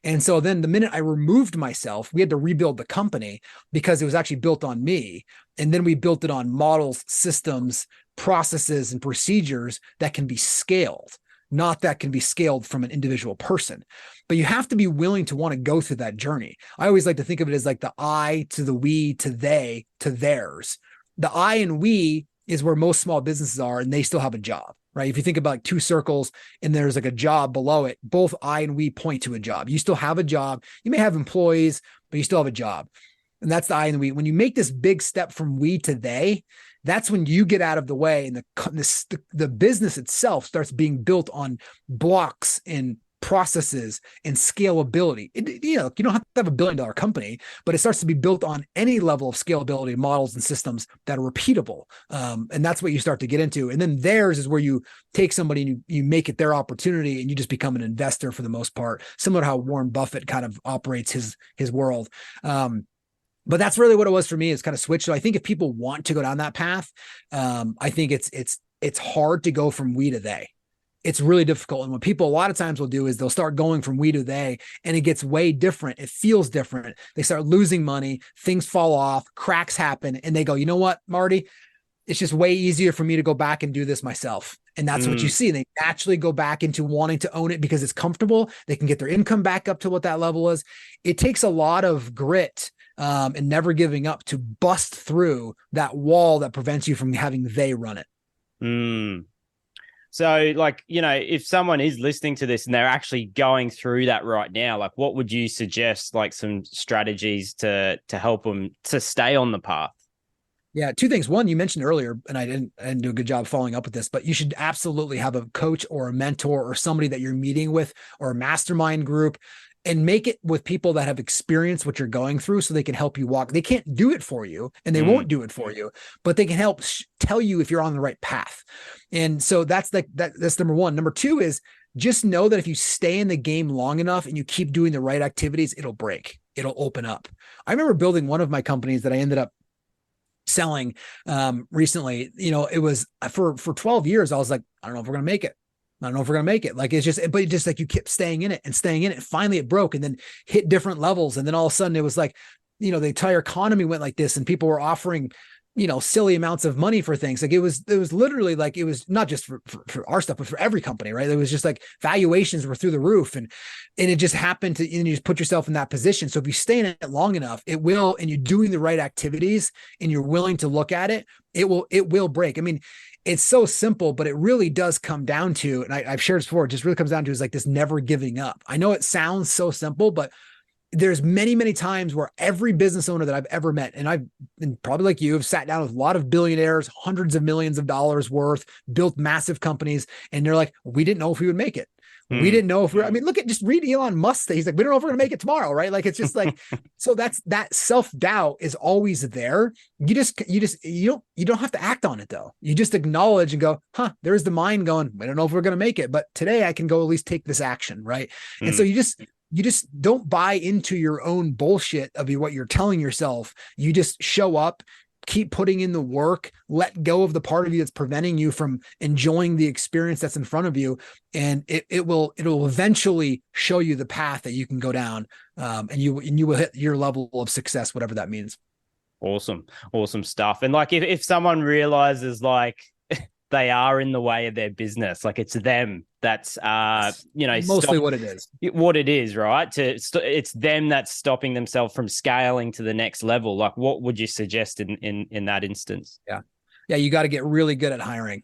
And so then the minute I removed myself, we had to rebuild the company because it was actually built on me. And then we built it on models, systems, processes, and procedures that can be scaled, not that can be scaled from an individual person. But you have to be willing to want to go through that journey. I always like to think of it as like the I to the we to they to theirs. The I and we is where most small businesses are, and they still have a job. Right. If you think about like two circles and there's like a job below it, both I and we point to a job. You still have a job. You may have employees, but you still have a job. And that's the I and we. When you make this big step from we to they, that's when you get out of the way and the business itself starts being built on blocks and processes and scalability. You don't have to have $1 billion company, but it starts to be built on any level of scalability models and systems that are repeatable. And that's what you start to get into. And then theirs is where you take somebody and you make it their opportunity and you just become an investor for the most part, similar to how Warren Buffett kind of operates his world. But that's really what it was for me, is kind of switch. So I think if people want to go down that path, I think it's hard to go from we to they. It's really difficult. And what people a lot of times will do is they'll start going from we to they, and it gets way different. It feels different. They start losing money, things fall off, cracks happen, and they go, you know what, Marty, it's just way easier for me to go back and do this myself. And that's what you see. They naturally go back into wanting to own it because it's comfortable. They can get their income back up to what that level is. It takes a lot of grit and never giving up to bust through that wall that prevents you from having they run it. So, like, if someone is listening to this and they're actually going through that right now, like, what would you suggest, like some strategies to help them to stay on the path? Yeah, two things. One, you mentioned earlier, and I didn't do a good job following up with this, but you should absolutely have a coach or a mentor or somebody that you're meeting with or a mastermind group, and make it with people that have experienced what you're going through so they can help you walk. They can't do it for you and they won't do it for you, but they can help tell you if you're on the right path. And so that's that's number one. Number two is just know that if you stay in the game long enough and you keep doing the right activities, it'll break. It'll open up. I remember building one of my companies that I ended up selling recently. It was for 12 years. I was like, I don't know if we're going to make it. I don't know if we're going to make it. Like, it's just, but just like you kept staying in it and staying in it. Finally it broke and then hit different levels. And then all of a sudden it was like, the entire economy went like this and people were offering, silly amounts of money for things. Like it was literally like, it was not just for our stuff, but for every company, right? It was just like valuations were through the roof, and it just happened to, and you just put yourself in that position. So if you stay in it long enough, it will, and you're doing the right activities and you're willing to look at it, it will break. I mean, it's so simple, but it really does come down to, and I've shared this before, it just really comes down to is like this never giving up. I know it sounds so simple, but there's many, many times where every business owner that I've ever met, and I've been probably like you, have sat down with a lot of billionaires, hundreds of millions of dollars worth, built massive companies. And they're like, we didn't know if we would make it. We didn't know if just read Elon Musk. He's like, we don't know if we're going to make it tomorrow. Right. Like, it's just like, so that self-doubt is always there. You don't have to act on it though. You just acknowledge and go, there's the mind going, I don't know if we're going to make it, but today I can go at least take this action. Right. And so you just don't buy into your own bullshit of what you're telling yourself. You just show up, keep putting in the work, let go of the part of you that's preventing you from enjoying the experience that's in front of you. And it will eventually show you the path that you can go down. And you will hit your level of success, whatever that means. Awesome stuff. And like, if someone realizes like they are in the way of their business, like it's them that's mostly what it is, right? It's them that's stopping themselves from scaling to the next level. Like, what would you suggest in that instance? Yeah, you got to get really good at hiring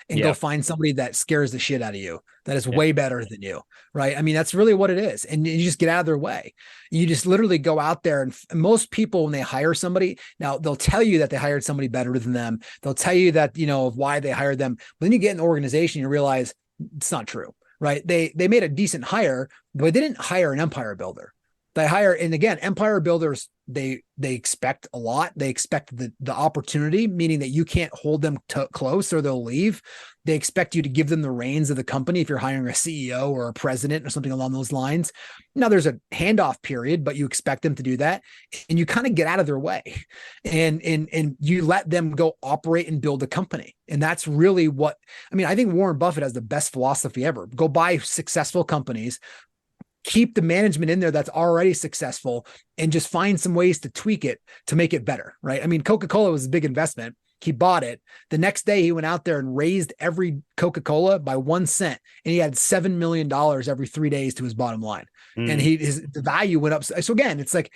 and go find somebody that scares the shit out of you, that is way better than you, right? I mean, that's really what it is. And you just get out of their way. You just literally go out there, and most people, when they hire somebody, now they'll tell you that they hired somebody better than them. They'll tell you that, why they hired them. But then you get in the organization, you realize it's not true, right? They made a decent hire, but they didn't hire an empire builder. They hire, and again, empire builders, they expect a lot. They expect the opportunity, meaning that you can't hold them close or they'll leave. They expect you to give them the reins of the company if you're hiring a CEO or a president or something along those lines. Now there's a handoff period, but you expect them to do that, and you kind of get out of their way, and you let them go operate and build a company. And that's really what, I mean, I think Warren Buffett has the best philosophy ever. Go buy successful companies, keep the management in there that's already successful, and just find some ways to tweak it to make it better, right? I mean, Coca-Cola was a big investment. He bought it. The next day he went out there and raised every Coca-Cola by 1 cent. And he had $7 million every 3 days to his bottom line. And the value went up. So again, it's like,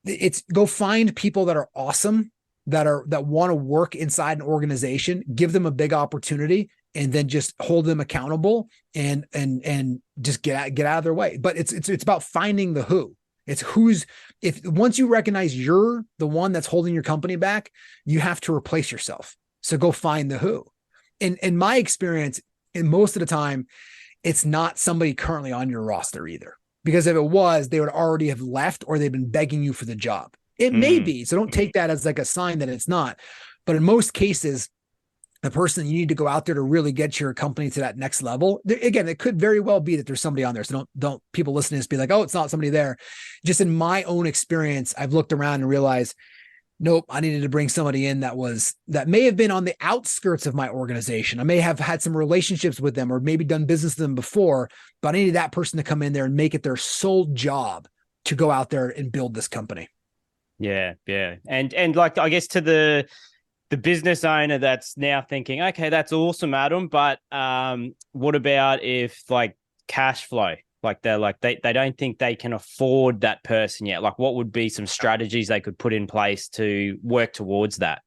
it's go find people that are awesome, that want to work inside an organization, give them a big opportunity, and then just hold them accountable and just get out of their way. But it's about finding the who. It's once you recognize you're the one that's holding your company back, you have to replace yourself. So go find the who. In my experience, and most of the time, it's not somebody currently on your roster either. Because if it was, they would already have left, or they've been begging you for the job. It may be. So don't take that as like a sign that it's not. But in most cases, the person you need to go out there to really get your company to that next level. Again, it could very well be that there's somebody on there. So don't people listening to this be like, oh, it's not somebody there. Just in my own experience, I've looked around and realized, nope, I needed to bring somebody in that may have been on the outskirts of my organization. I may have had some relationships with them or maybe done business with them before, but I needed that person to come in there and make it their sole job to go out there and build this company. Yeah. And like, I guess to the business owner that's now thinking, okay, that's awesome, Adam, but what about if like cash flow, like they don't think they can afford that person yet? Like, what would be some strategies they could put in place to work towards that?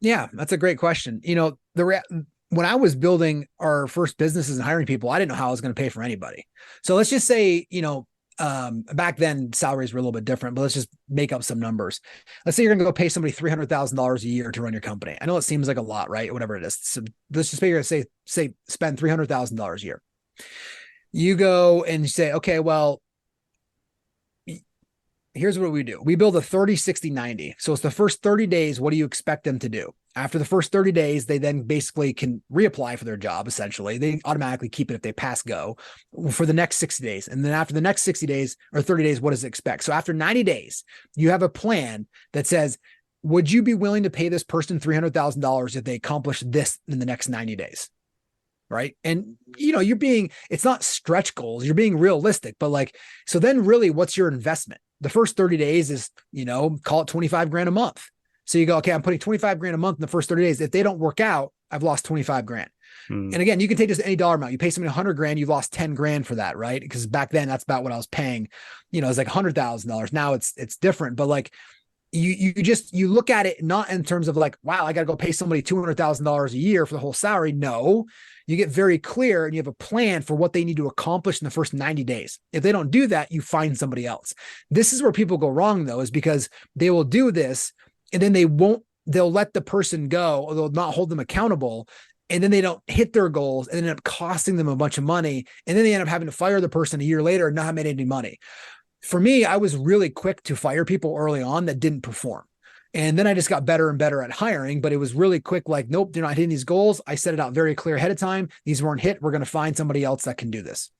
Yeah, that's a great question. When I was building our first businesses and hiring people, I didn't know how I was going to pay for anybody. So let's just say, back then salaries were a little bit different, but let's just make up some numbers. Let's say you're going to go pay somebody $300,000 a year to run your company. I know it seems like a lot, right? Whatever it is. So let's just figure, say spend $300,000 a year. You go and you say, okay, well, here's what we do. We build a 30, 60, 90. So it's the first 30 days. What do you expect them to do? After the first 30 days, they then basically can reapply for their job. Essentially, they automatically keep it if they pass go for the next 60 days. And then after the next 60 days or 30 days, what does it expect? So after 90 days, you have a plan that says, would you be willing to pay this person $300,000 if they accomplish this in the next 90 days? Right. And, it's not stretch goals. You're being realistic, but so then really what's your investment? The first 30 days is, call it 25 grand a month. So you go, okay, I'm putting 25 grand a month in the first 30 days. If they don't work out, I've lost 25 grand. And again, you can take just any dollar amount. You pay somebody 100 grand, you've lost 10 grand for that, right? Because back then that's about what I was paying. It's like $100,000. Now it's different, but you look at it not in terms of wow, I got to go pay somebody $200,000 a year for the whole salary. No, you get very clear and you have a plan for what they need to accomplish in the first 90 days. If they don't do that, you find somebody else. This is where people go wrong though, is because they will do this and then they'll let the person go, or they'll not hold them accountable. And then they don't hit their goals and end up costing them a bunch of money. And then they end up having to fire the person a year later and not have made any money. For me, I was really quick to fire people early on that didn't perform. And then I just got better and better at hiring, but it was really quick. Nope, they're not hitting these goals. I set it out very clear ahead of time. These weren't hit. We're going to find somebody else that can do this.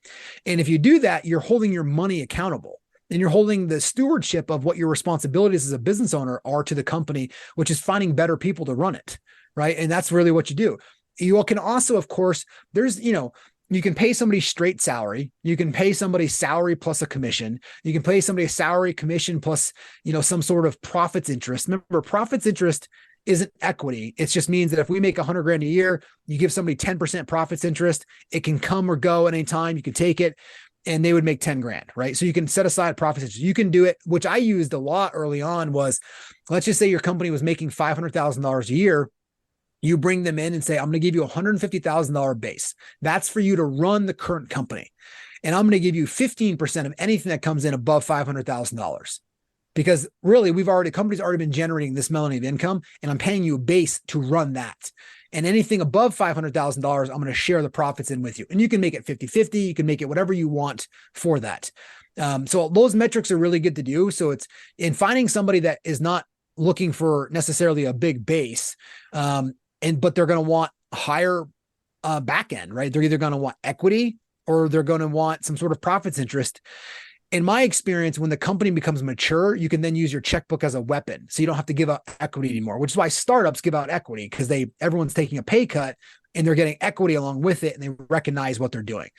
And if you do that, you're holding your money accountable and you're holding the stewardship of what your responsibilities as a business owner are to the company, which is finding better people to run it. Right. And that's really what you do. You can also, of course, there's, you can pay somebody straight salary. You can pay somebody salary plus a commission. You can pay somebody a salary commission plus, some sort of profits interest. Remember, profits interest isn't equity. It just means that if we make 100 grand a year, you give somebody 10% profits interest, it can come or go at any time. You can take it and they would make 10 grand, right? So you can set aside profits interest. You can do it, which I used a lot early on was, let's just say your company was making $500,000 a year. You bring them in and say, I'm going to give you a $150,000 base. That's for you to run the current company. And I'm going to give you 15% of anything that comes in above $500,000. Because really, company's already been generating this amount of income, and I'm paying you a base to run that. And anything above $500,000, I'm going to share the profits in with you. And you can make it 50-50. You can make it whatever you want for that. So those metrics are really good to do. So it's in finding somebody that is not looking for necessarily a big base, but they're going to want a higher back end, right? They're either going to want equity or they're going to want some sort of profits interest. In my experience, when the company becomes mature, you can then use your checkbook as a weapon. So you don't have to give up equity anymore, which is why startups give out equity, because everyone's taking a pay cut and they're getting equity along with it and they recognize what they're doing.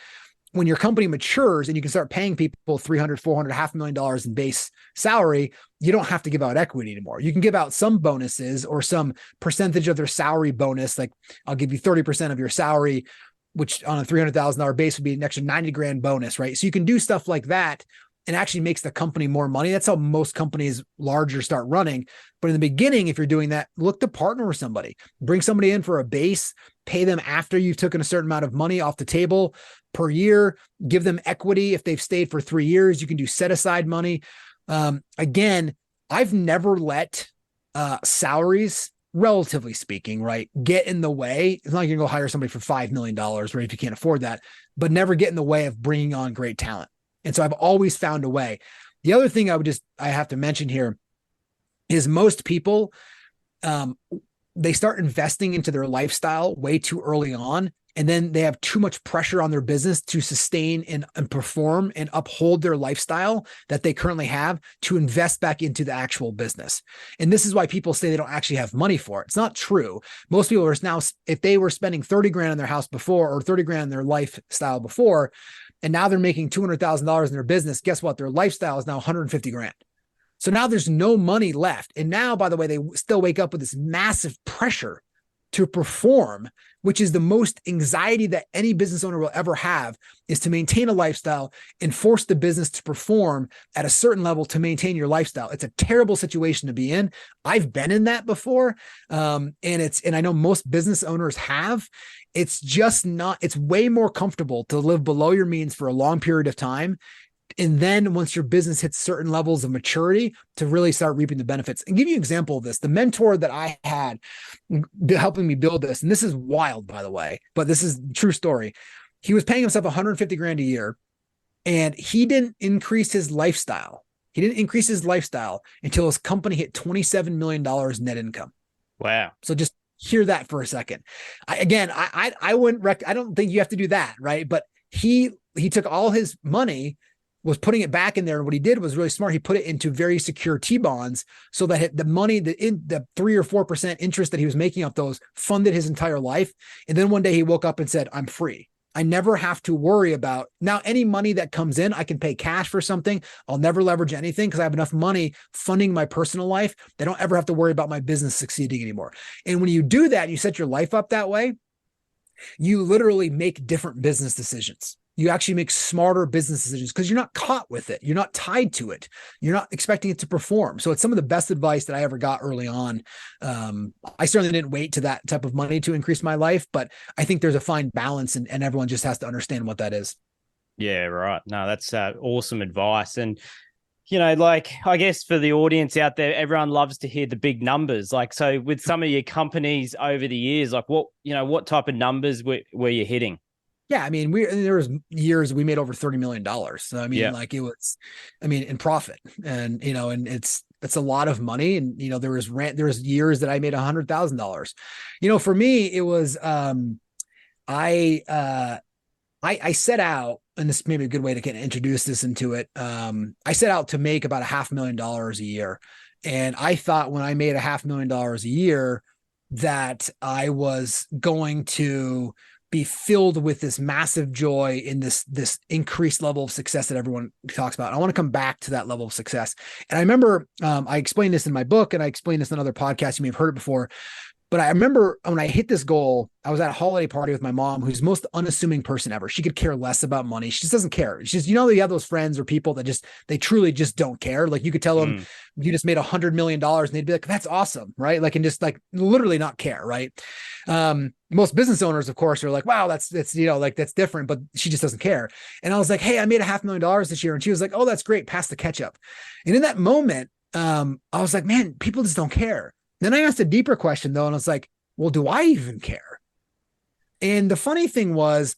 When your company matures and you can start paying people $300,000, $400,000, $500,000 in base salary, you don't have to give out equity anymore. You can give out some bonuses or some percentage of their salary bonus. Like I'll give you 30% of your salary, which on a $300,000 base would be an extra 90 grand bonus, right? So you can do stuff like that and actually makes the company more money. That's how most companies larger start running. But in the beginning, if you're doing that, look to partner with somebody, bring somebody in for a base, pay them after you've taken a certain amount of money off the table per year, give them equity. If they've stayed for 3 years, you can do set aside money. Again, I've never let salaries, relatively speaking, right, get in the way. It's not like you're going to go hire somebody for $5 million, right, if you can't afford that, but never get in the way of bringing on great talent. And so I've always found a way. The other thing I have to mention here is most people, they start investing into their lifestyle way too early on. And then they have too much pressure on their business to sustain and perform and uphold their lifestyle that they currently have to invest back into the actual business. And this is why people say they don't actually have money for it. It's not true. Most people are now, if they were spending 30 grand on their house before or 30 grand in their lifestyle before, and now they're making $200,000 in their business, guess what? Their lifestyle is now 150 grand. So now there's no money left. And now, by the way, they still wake up with this massive pressure to perform, which is the most anxiety that any business owner will ever have, is to maintain a lifestyle and force the business to perform at a certain level to maintain your lifestyle. It's a terrible situation to be in. I've been in that before. And I know most business owners have. It's just not, it's way more comfortable to live below your means for a long period of time And then once your business hits certain levels of maturity, to really start reaping the benefits. And give you an example of this. The mentor that I had helping me build this, and this is wild, by the way, but this is a true story. He was paying himself 150 grand a year, and he didn't increase his lifestyle. He didn't increase his lifestyle until his company hit $27 million net income. Wow. So just hear that for a second. I don't think you have to do that, right? But he took all his money, was putting it back in there. And what he did was really smart. He put it into very secure T-bonds so that the money, the 3 or 4% interest that he was making off those funded his entire life. And then one day he woke up and said, I'm free. I never have to worry about now any money that comes in. I can pay cash for something. I'll never leverage anything because I have enough money funding my personal life. They don't ever have to worry about my business succeeding anymore. And when you do that, you set your life up that way, you literally make different business decisions. You actually make smarter business decisions because you're not caught with it. You're not tied to it. You're not expecting it to perform. So it's some of the best advice that I ever got early on. I certainly didn't wait to that type of money to increase my life, but I think there's a fine balance and everyone just has to understand what that is. Yeah, right. No, that's awesome advice. And, like, I guess for the audience out there, everyone loves to hear the big numbers. Like, so with some of your companies over the years, like what type of numbers were you hitting? Yeah, I mean, there was years we made over $30 million. So I mean, like it was, in profit, and and it's a lot of money. And there was years that I made $100,000. For me, it was I set out, and this may be a good way to kind of introduce this into it. I set out to make about $500,000 a year, and I thought when I made $500,000 a year that I was going to be filled with this massive joy in this increased level of success that everyone talks about. I want to come back to that level of success. And I remember I explained this in my book, and I explained this in other podcasts. You may have heard it before. But I remember when I hit this goal, I was at a holiday party with my mom, who's the most unassuming person ever. She could care less about money. She just doesn't care. She's just, you have those friends or people that they truly just don't care. Like you could tell them you just made $100 million and they'd be like, that's awesome. Right. Like, and just like literally not care. Right. Most business owners, of course, are like, wow, that's different, but she just doesn't care. And I was like, hey, I made $500,000 this year. And she was like, oh, that's great. Pass the ketchup. And in that moment, I was like, man, people just don't care. Then I asked a deeper question though, and I was like, well, do I even care? And the funny thing was,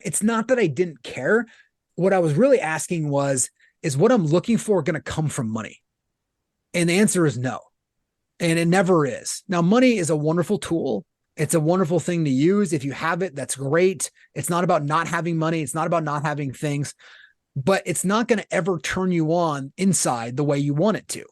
it's not that I didn't care. What I was really asking is what I'm looking for going to come from money? And the answer is no. And it never is. Now, money is a wonderful tool. It's a wonderful thing to use. If you have it, that's great. It's not about not having money. It's not about not having things, but it's not going to ever turn you on inside the way you want it to.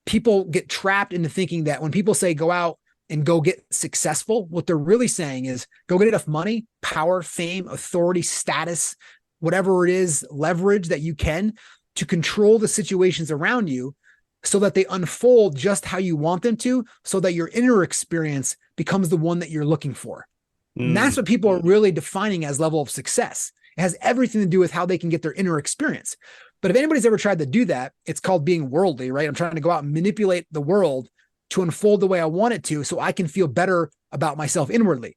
People get trapped into thinking that when people say go out and go get successful, what they're really saying is go get enough money, power, fame, authority, status, whatever it is, leverage that you can to control the situations around you so that they unfold just how you want them to, so that your inner experience becomes the one that you're looking for. And that's what people are really defining as level of success. It has everything to do with how they can get their inner experience. But if anybody's ever tried to do that, it's called being worldly, right? I'm trying to go out and manipulate the world to unfold the way I want it to so I can feel better about myself inwardly.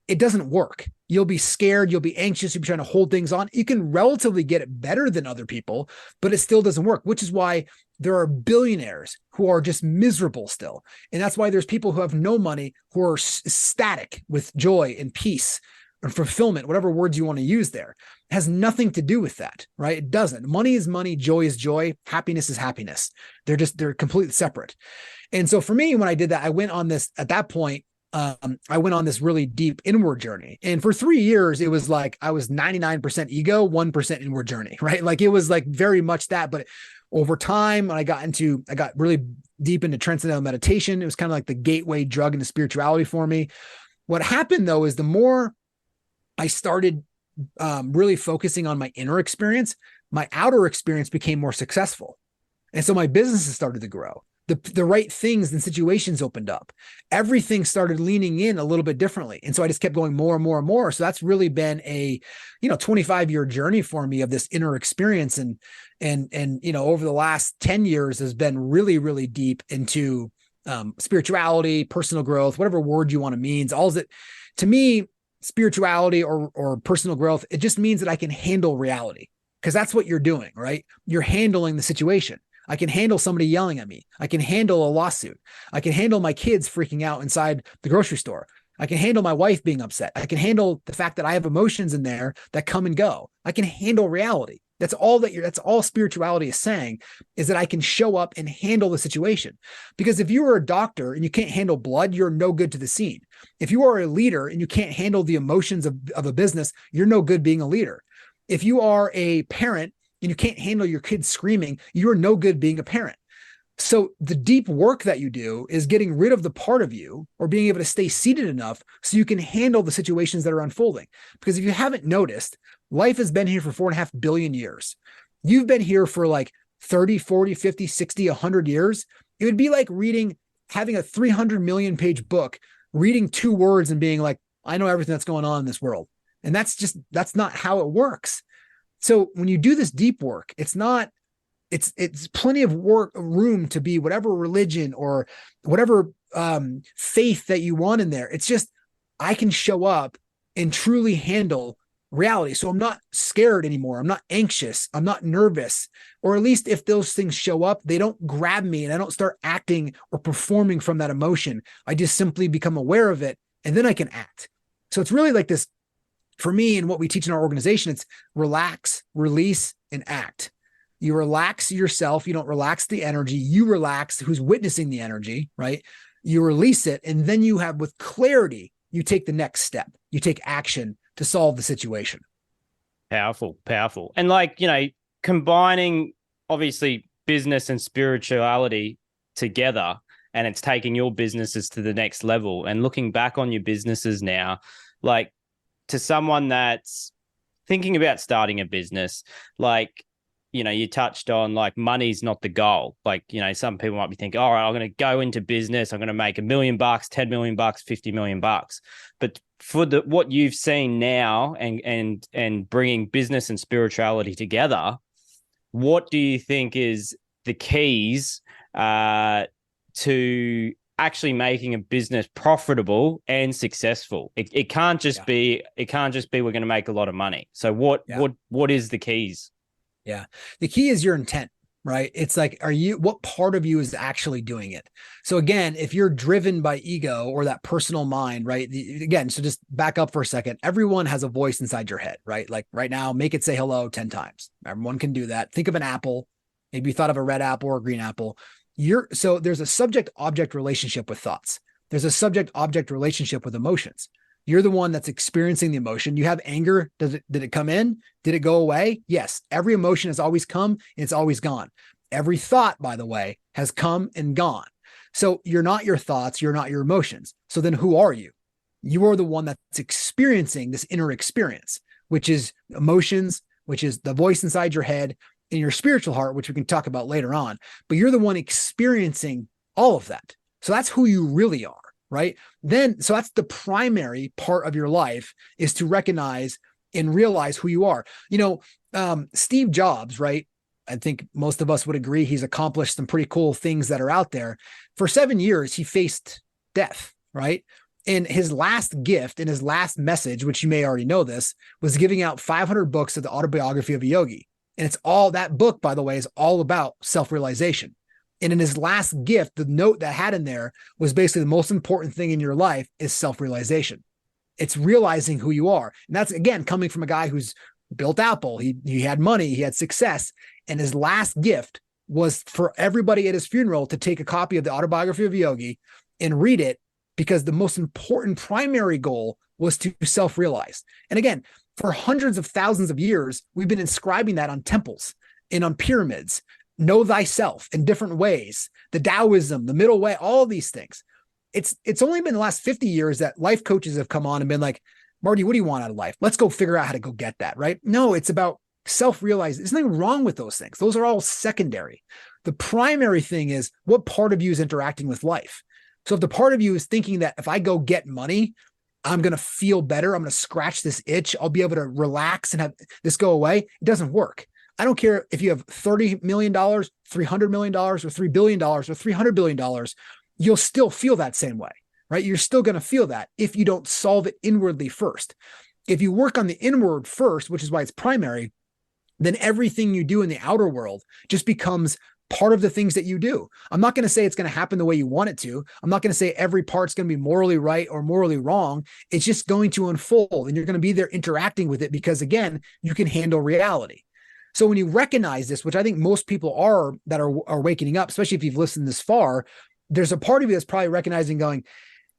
It doesn't work. You'll be scared. You'll be anxious. You'll be trying to hold things on. You can relatively get it better than other people, but it still doesn't work, which is why there are billionaires who are just miserable still. And that's why there's people who have no money who are ecstatic with joy and peace or fulfillment, whatever words you want to use there. It has nothing to do with that, right? It doesn't. Money is money. Joy is joy. Happiness is happiness. They're completely separate. And so for me, when I did that, I went on this, at that point, I went on this really deep inward journey. And for 3 years, it was like I was 99% ego, 1% inward journey, right? Like it was like very much that. But over time, I got really deep into transcendental meditation. It was kind of like the gateway drug into spirituality for me. What happened though is the more I started really focusing on my inner experience, my outer experience became more successful. And so my businesses started to grow. The right things and situations opened up. Everything started leaning in a little bit differently. And so I just kept going more and more and more. So that's really been a, 25-year journey for me of this inner experience. And over the last 10 years has been really, really deep into spirituality, personal growth, whatever word you want to mean. All that, to me, spirituality or personal growth, it just means that I can handle reality. because that's what you're doing, right? You're handling the situation. I can handle somebody yelling at me. I can handle a lawsuit. I can handle my kids freaking out inside the grocery store. I can handle my wife being upset. I can handle the fact that I have emotions in there that come and go. I can handle reality. That's all spirituality is saying, is that I can show up and handle the situation. Because if you are a doctor and you can't handle blood, you're no good to the scene. If you are a leader and you can't handle the emotions of a business, you're no good being a leader. If you are a parent and you can't handle your kids screaming, you're no good being a parent. So the deep work that you do is getting rid of the part of you, or being able to stay seated enough so you can handle the situations that are unfolding. Because if you haven't noticed, life has been here for 4.5 billion years. You've been here for like 30, 40, 50, 60, 100 years. It would be like having a 300 million page book, reading 2 words and being like, I know everything that's going on in this world. And that's not how it works. So when you do this deep work, it's plenty of room to be whatever religion or whatever faith that you want in there. It's just, I can show up and truly handle reality. So I'm not scared anymore. I'm not anxious. I'm not nervous. Or at least if those things show up, they don't grab me and I don't start acting or performing from that emotion. I just simply become aware of it and then I can act. So it's really like this, for me, and what we teach in our organization, it's relax, release, and act. You relax yourself. You don't relax the energy. You relax who's witnessing the energy, right? You release it. And then you have, with clarity, you take the next step. You take action to solve the situation. Powerful, powerful. And like, combining obviously business and spirituality together, and it's taking your businesses to the next level. And looking back on your businesses now, like, to someone that's thinking about starting a business, like, you touched on, like, money's not the goal. Like, some people might be thinking, all right, I'm going to go into business. I'm going to make $1 million, $10 million, $50 million. But for what you've seen now and bringing business and spirituality together, what do you think is the keys to actually making a business profitable and successful? It can't just be we're going to make a lot of money. So what is the keys? Yeah. The key is your intent, right? It's like, what part of you is actually doing it? So again, if you're driven by ego or that personal mind, right? So just back up for a second. Everyone has a voice inside your head, right? Like right now, make it say hello 10 times. Everyone can do that. Think of an apple. Maybe you thought of a red apple or a green apple. So there's a subject-object relationship with thoughts. There's a subject-object relationship with emotions. You're the one that's experiencing the emotion. You have anger. Did it come in? Did it go away? Yes. Every emotion has always come and it's always gone. Every thought, by the way, has come and gone. So you're not your thoughts. You're not your emotions. So then who are you? You are the one that's experiencing this inner experience, which is emotions, which is the voice inside your head, and your spiritual heart, which we can talk about later on. But you're the one experiencing all of that. So that's who you really are. Right? So that's the primary part of your life, is to recognize and realize who you are. Steve Jobs, right? I think most of us would agree he's accomplished some pretty cool things that are out there. For 7 years, he faced death, right? And his last gift and his last message, which you may already know this, was giving out 500 books of the autobiography of a yogi. And it's all, that book, by the way, is all about self-realization. And in his last gift, the note that had in there was basically the most important thing in your life is self-realization. It's realizing who you are. And that's, again, coming from a guy who's built Apple. He had money, he had success. And his last gift was for everybody at his funeral to take a copy of the autobiography of a yogi and read it, because the most important primary goal was to self-realize. And again, for hundreds of thousands of years, we've been inscribing that on temples and on pyramids. Know thyself in different ways, the Taoism, the middle way, all these things. It's only been the last 50 years that life coaches have come on and been like, Marty, what do you want out of life? Let's go figure out how to go get that, right? No, it's about self-realizing. There's nothing wrong with those things. Those are all secondary. The primary thing is, what part of you is interacting with life? So if the part of you is thinking that if I go get money, I'm going to feel better, I'm going to scratch this itch, I'll be able to relax and have this go away, it doesn't work. I don't care if you have $30 million, $300 million, or $3 billion, or $300 billion, you'll still feel that same way, right? You're still going to feel that if you don't solve it inwardly first. If you work on the inward first, which is why it's primary, then everything you do in the outer world just becomes part of the things that you do. I'm not going to say it's going to happen the way you want it to. I'm not going to say every part's going to be morally right or morally wrong. It's just going to unfold, and you're going to be there interacting with it because, again, you can handle reality. So when you recognize this, which I think most people are that are waking up, especially if you've listened this far, there's a part of you that's probably recognizing going,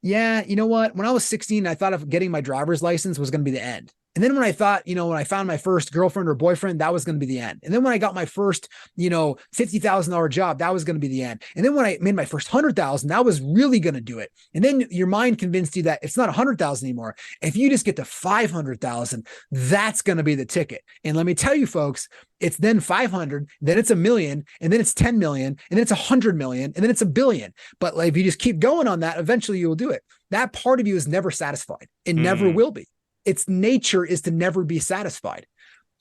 yeah, you know what? When I was 16, I thought of getting my driver's license was going to be the end. And then when I thought, when I found my first girlfriend or boyfriend, that was going to be the end. And then when I got my first, $50,000 job, that was going to be the end. And then when I made my first 100,000, that was really going to do it. And then your mind convinced you that it's not 100,000 anymore. If you just get to 500,000, that's going to be the ticket. And let me tell you, folks, it's then 500, then it's 1 million, and then it's 10 million, and then it's 100 million, and then it's 1 billion. But if you just keep going on that, eventually you will do it. That part of you is never satisfied. It never will be. Its nature is to never be satisfied.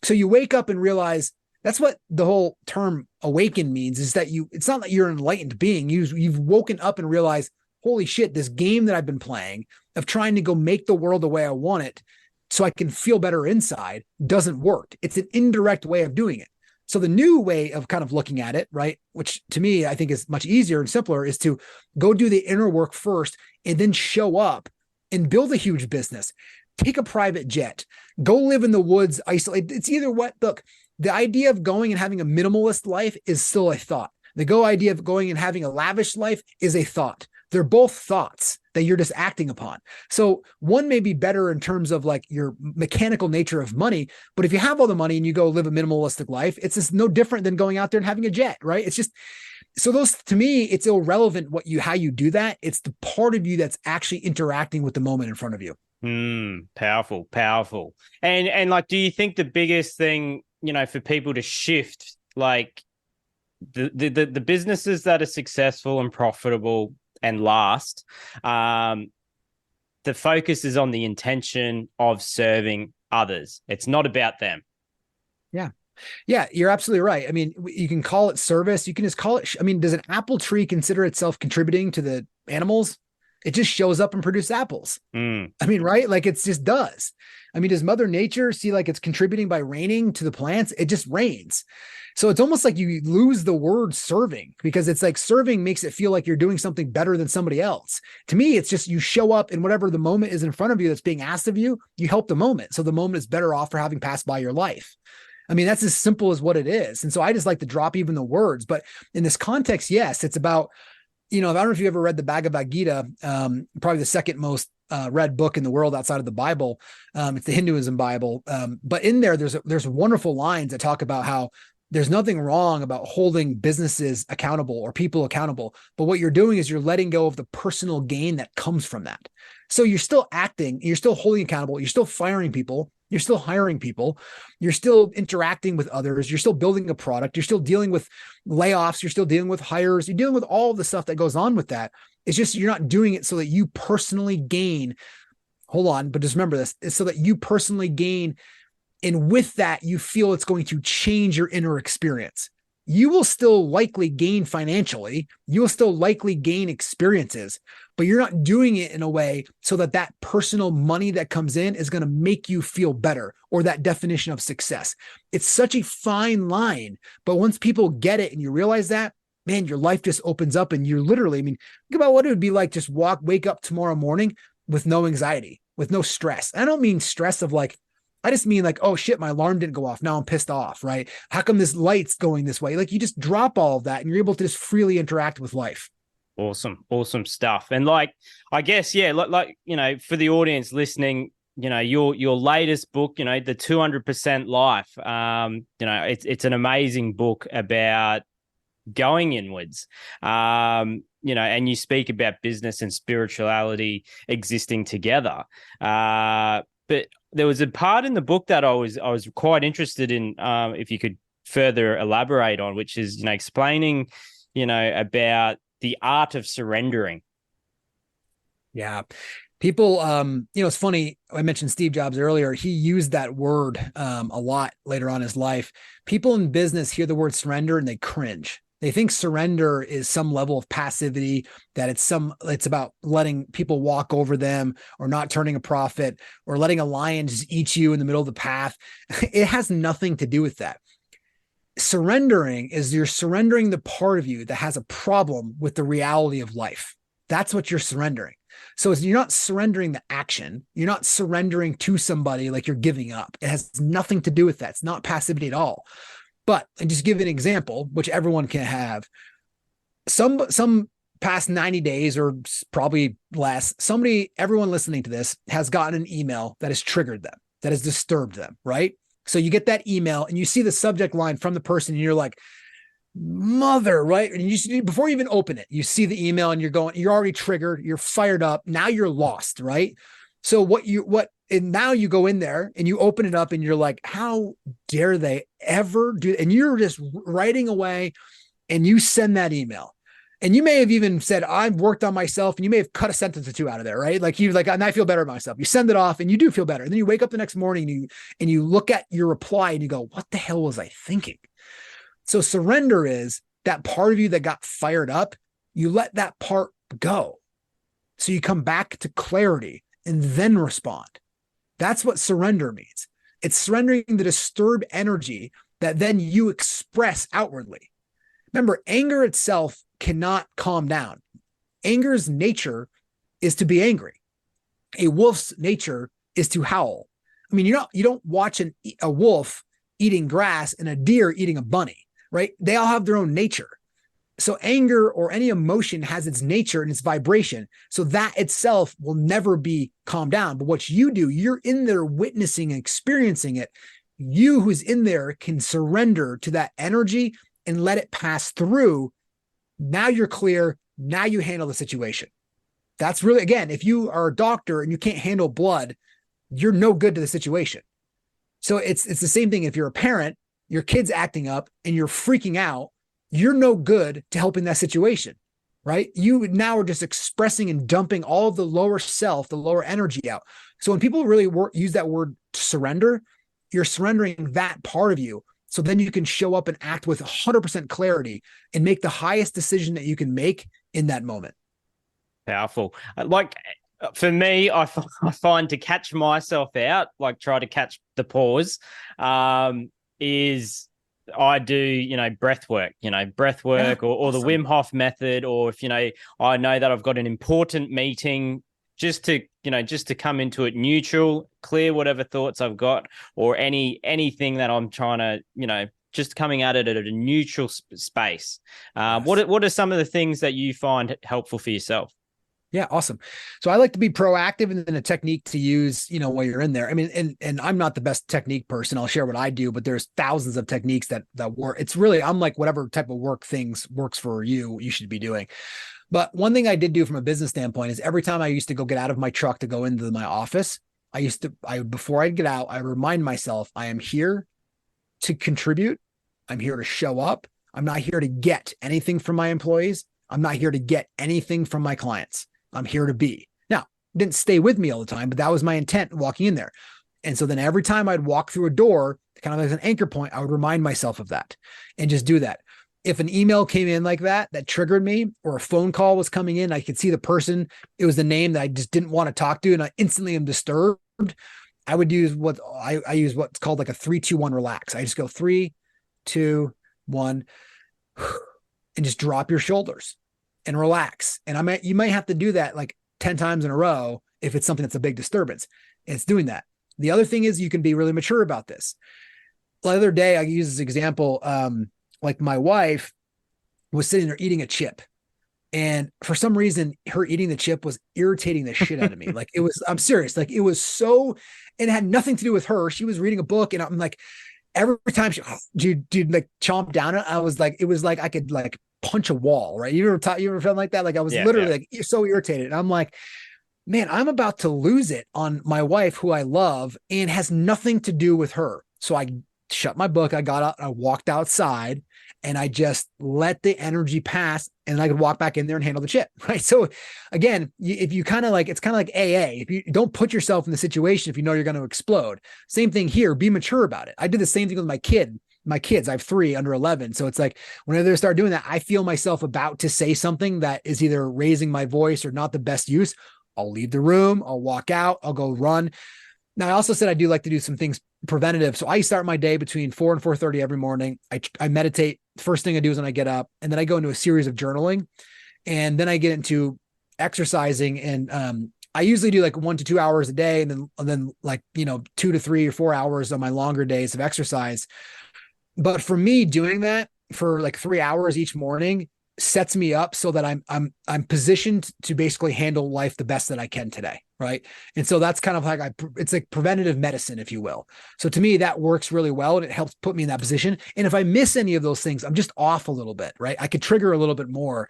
So you wake up and realize that's what the whole term awaken means, is that it's not that you're an enlightened being. You've woken up and realized, holy shit, this game that I've been playing of trying to go make the world the way I want it so I can feel better inside doesn't work. It's an indirect way of doing it. So the new way of kind of looking at it, right, which to me, I think is much easier and simpler, is to go do the inner work first and then show up and build a huge business. Take a private jet, go live in the woods, isolate. It's either what, look, the idea of going and having a minimalist life is still a thought. The idea of going and having a lavish life is a thought. They're both thoughts that you're just acting upon. So one may be better in terms of like your mechanical nature of money, but if you have all the money and you go live a minimalistic life, it's just no different than going out there and having a jet, right? It's just, so those, to me, it's irrelevant how you do that. It's the part of you that's actually interacting with the moment in front of you. Powerful. And like, do you think the biggest thing, for people to shift, like the businesses that are successful and profitable and last, the focus is on the intention of serving others. It's not about them. Yeah, you're absolutely right. I mean, you can call it service. You can just call it, does an apple tree consider itself contributing to the animals? It just shows up and produces apples. Right? Like it just does. Does Mother Nature see like it's contributing by raining to the plants? It just rains. So it's almost like you lose the word serving, because it's like serving makes it feel like you're doing something better than somebody else. To me, it's just you show up and whatever the moment is in front of you that's being asked of you, you help the moment. So the moment is better off for having passed by your life. That's as simple as what it is. And so I just like to drop even the words. But in this context, yes, it's about, I don't know if you ever read the Bhagavad Gita, probably the second most read book in the world outside of the Bible. It's the Hinduism Bible. But in there, there's wonderful lines that talk about how there's nothing wrong about holding businesses accountable or people accountable. But what you're doing is you're letting go of the personal gain that comes from that. So you're still acting, you're still holding accountable, you're still firing people, you're still hiring people, you're still interacting with others, you're still building a product, you're still dealing with layoffs, you're still dealing with hires, you're dealing with all the stuff that goes on with that. It's just you're not doing it so that you personally gain. Hold on, but just remember this. It's so that you personally gain, and with that, you feel it's going to change your inner experience. You will still likely gain financially. You will still likely gain experiences, but you're not doing it in a way so that that personal money that comes in is going to make you feel better, or that definition of success. It's such a fine line, but once people get it and you realize that, man, your life just opens up, and you're literally, think about what it would be like just wake up tomorrow morning with no anxiety, with no stress. I don't mean stress of like, I just mean like, oh shit, my alarm didn't go off. Now I'm pissed off, right? How come this light's going this way? Like you just drop all of that and you're able to just freely interact with life. Awesome stuff. And like, I guess, yeah, like, for the audience listening, your latest book, the 200% Life, it's an amazing book about going inwards, and you speak about business and spirituality existing together. But there was a part in the book that I was quite interested in, if you could further elaborate on, which is, explaining, about the art of surrendering. Yeah. People, it's funny. I mentioned Steve Jobs earlier. He used that word a lot later on in his life. People in business hear the word surrender and they cringe. They think surrender is some level of passivity, that it's about letting people walk over them, or not turning a profit, or letting a lion just eat you in the middle of the path. It has nothing to do with that. Surrendering is you're surrendering the part of you that has a problem with the reality of life. That's what you're surrendering. So you're not surrendering the action. You're not surrendering to somebody like you're giving up. It has nothing to do with that. It's not passivity at all. But and just give an example, which everyone can have. Some past 90 days or probably less, everyone listening to this has gotten an email that has triggered them, that has disturbed them, right? So you get that email and you see the subject line from the person and you're like, mother, right? And before you even open it, you see the email and you're already triggered, you're fired up. Now you're lost, right? So and now you go in there and you open it up and you're like, how dare they ever do? And you're just writing away and you send that email. And you may have even said, I've worked on myself, and you may have cut a sentence or two out of there, right? Like and I feel better about myself. You send it off and you do feel better. And then you wake up the next morning and you look at your reply and you go, what the hell was I thinking? So surrender is that part of you that got fired up. You let that part go. So you come back to clarity and then respond. That's what surrender means. It's surrendering the disturbed energy that then you express outwardly. Remember, anger itself cannot calm down. Anger's nature is to be angry. A wolf's nature is to howl. I mean, you don't watch a wolf eating grass and a deer eating a bunny, right? They all have their own nature. So anger or any emotion has its nature and its vibration. So that itself will never be calmed down. But what you do, you're in there witnessing and experiencing it. You who's in there can surrender to that energy and let it pass through. Now you're clear. Now you handle the situation. That's really, again, if you are a doctor and you can't handle blood, you're no good to the situation. So it's the same thing. If you're a parent, your kid's acting up and you're freaking out, you're no good to helping that situation, right? You now are just expressing and dumping all of the lower self, the lower energy out. So when people really use that word surrender, you're surrendering that part of you. So then you can show up and act with 100% clarity and make the highest decision that you can make in that moment. Powerful. Like for me, I find to catch myself out, like try to catch the pause, is I do, breath work, or the Wim Hof method, or if, I know that I've got an important meeting, just to come into it neutral, clear whatever thoughts I've got, or anything that I'm trying to, just coming at it at a neutral space. Yes. What are some of the things that you find helpful for yourself? Yeah, awesome. So I like to be proactive and then a technique to use, while you're in there. I mean, and I'm not the best technique person. I'll share what I do, but there's thousands of techniques that work. It's really, I'm like whatever type of works for you should be doing. But one thing I did do from a business standpoint is every time I used to go get out of my truck to go into my office, before I'd get out, I remind myself, I am here to contribute. I'm here to show up. I'm not here to get anything from my employees. I'm not here to get anything from my clients. I'm here to be. Now, it didn't stay with me all the time, but that was my intent walking in there. And so then every time I'd walk through a door, kind of as an anchor point, I would remind myself of that and just do that. If an email came in like that triggered me, or a phone call was coming in, I could see the person, it was the name that I just didn't want to talk to, and I instantly am disturbed, I would use I use what's called like a 3-2-1 relax. I just go 3, 2, 1, and just drop your shoulders and relax. And you might have to do that like 10 times in a row if it's something that's a big disturbance. It's doing that. The other thing is you can be really mature about this. The other day, I use this example, like my wife was sitting there eating a chip, and for some reason her eating the chip was irritating the shit out of me. Like I'm serious. Like it was so, and it had nothing to do with her. She was reading a book and I'm like, every time she'd like chomp down it, I was like, it was like I could like punch a wall, right? You ever felt like that? Like I was literally like so irritated. And I'm like, man, I'm about to lose it on my wife who I love and has nothing to do with her. So I shut my book. I got out, I walked outside and I just let the energy pass and I could walk back in there and handle the chip. Right. So again, if you kind of like, it's kind of like AA, if you don't put yourself in the situation, if you know you're going to explode, same thing here, be mature about it. I did the same thing with my kids. I have 3 under 11. So it's like, whenever they start doing that, I feel myself about to say something that is either raising my voice or not the best use. I'll leave the room. I'll walk out. I'll go run. Now, I also said I do like to do some things preventative. So I start my day between 4 and 4:30 every morning. I meditate. First thing I do is when I get up, and then I go into a series of journaling, and then I get into exercising. And I usually do like 1 to 2 hours a day, and then like 2 to 3 or 4 hours on my longer days of exercise. But for me, doing that for like 3 hours each morning sets me up so that I'm positioned to basically handle life the best that I can today. Right. And so that's kind of like it's like preventative medicine, if you will. So to me, that works really well, and it helps put me in that position. And if I miss any of those things, I'm just off a little bit, right? I could trigger a little bit more.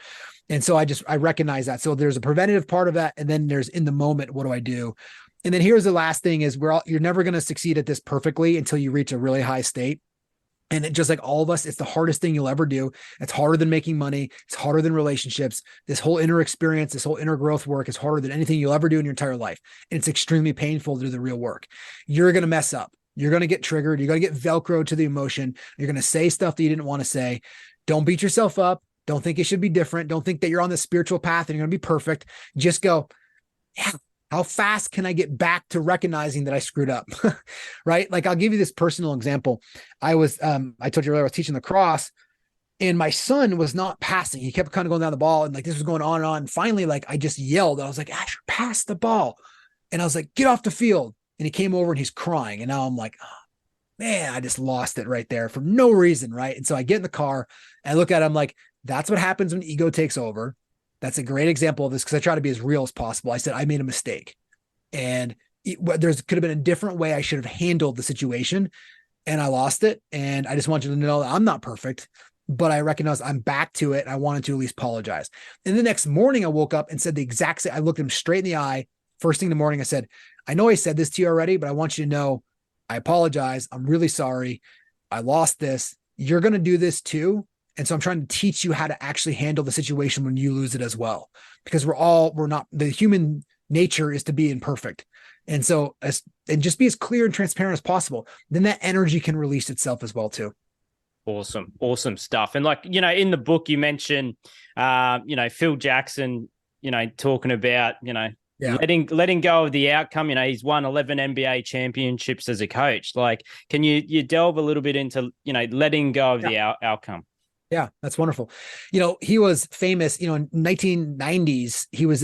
And so I recognize that. So there's a preventative part of that. And then there's in the moment, what do I do? And then here's the last thing is you're never going to succeed at this perfectly until you reach a really high state. And just like all of us, it's the hardest thing you'll ever do. It's harder than making money. It's harder than relationships. This whole inner experience, this whole inner growth work is harder than anything you'll ever do in your entire life. And it's extremely painful to do the real work. You're going to mess up. You're going to get triggered. You're going to get Velcro to the emotion. You're going to say stuff that you didn't want to say. Don't beat yourself up. Don't think it should be different. Don't think that you're on the spiritual path and you're going to be perfect. Just go, yeah, how fast can I get back to recognizing that I screwed up? Right? Like I'll give you this personal example. I told you earlier, I was teaching lacrosse, and my son was not passing. He kept kind of going down the ball, and like this was going on and on. And finally, like I just yelled. I was like, Asher, pass the ball. And I was like, get off the field. And he came over and he's crying. And now I'm like, oh, man, I just lost it right there for no reason. Right. And so I get in the car and I look at him like, that's what happens when ego takes over. That's a great example of this because I try to be as real as possible. I said, I made a mistake, and could have been a different way I should have handled the situation, and I lost it. And I just want you to know that I'm not perfect, but I recognize I'm back to it. And I wanted to at least apologize. And the next morning I woke up and said the exact same. I looked him straight in the eye. First thing in the morning, I said, I know I said this to you already, but I want you to know, I apologize. I'm really sorry. I lost this. You're going to do this too. And so I'm trying to teach you how to actually handle the situation when you lose it as well, because we're not, the human nature is to be imperfect. And so and just be as clear and transparent as possible. Then that energy can release itself as well too. Awesome stuff. And like, in the book you mentioned, Phil Jackson, talking about, yeah, letting go of the outcome. He's won 11 NBA championships as a coach. Like, can you delve a little bit into, letting go of the outcome? Yeah, that's wonderful. He was famous, in 1990s, he was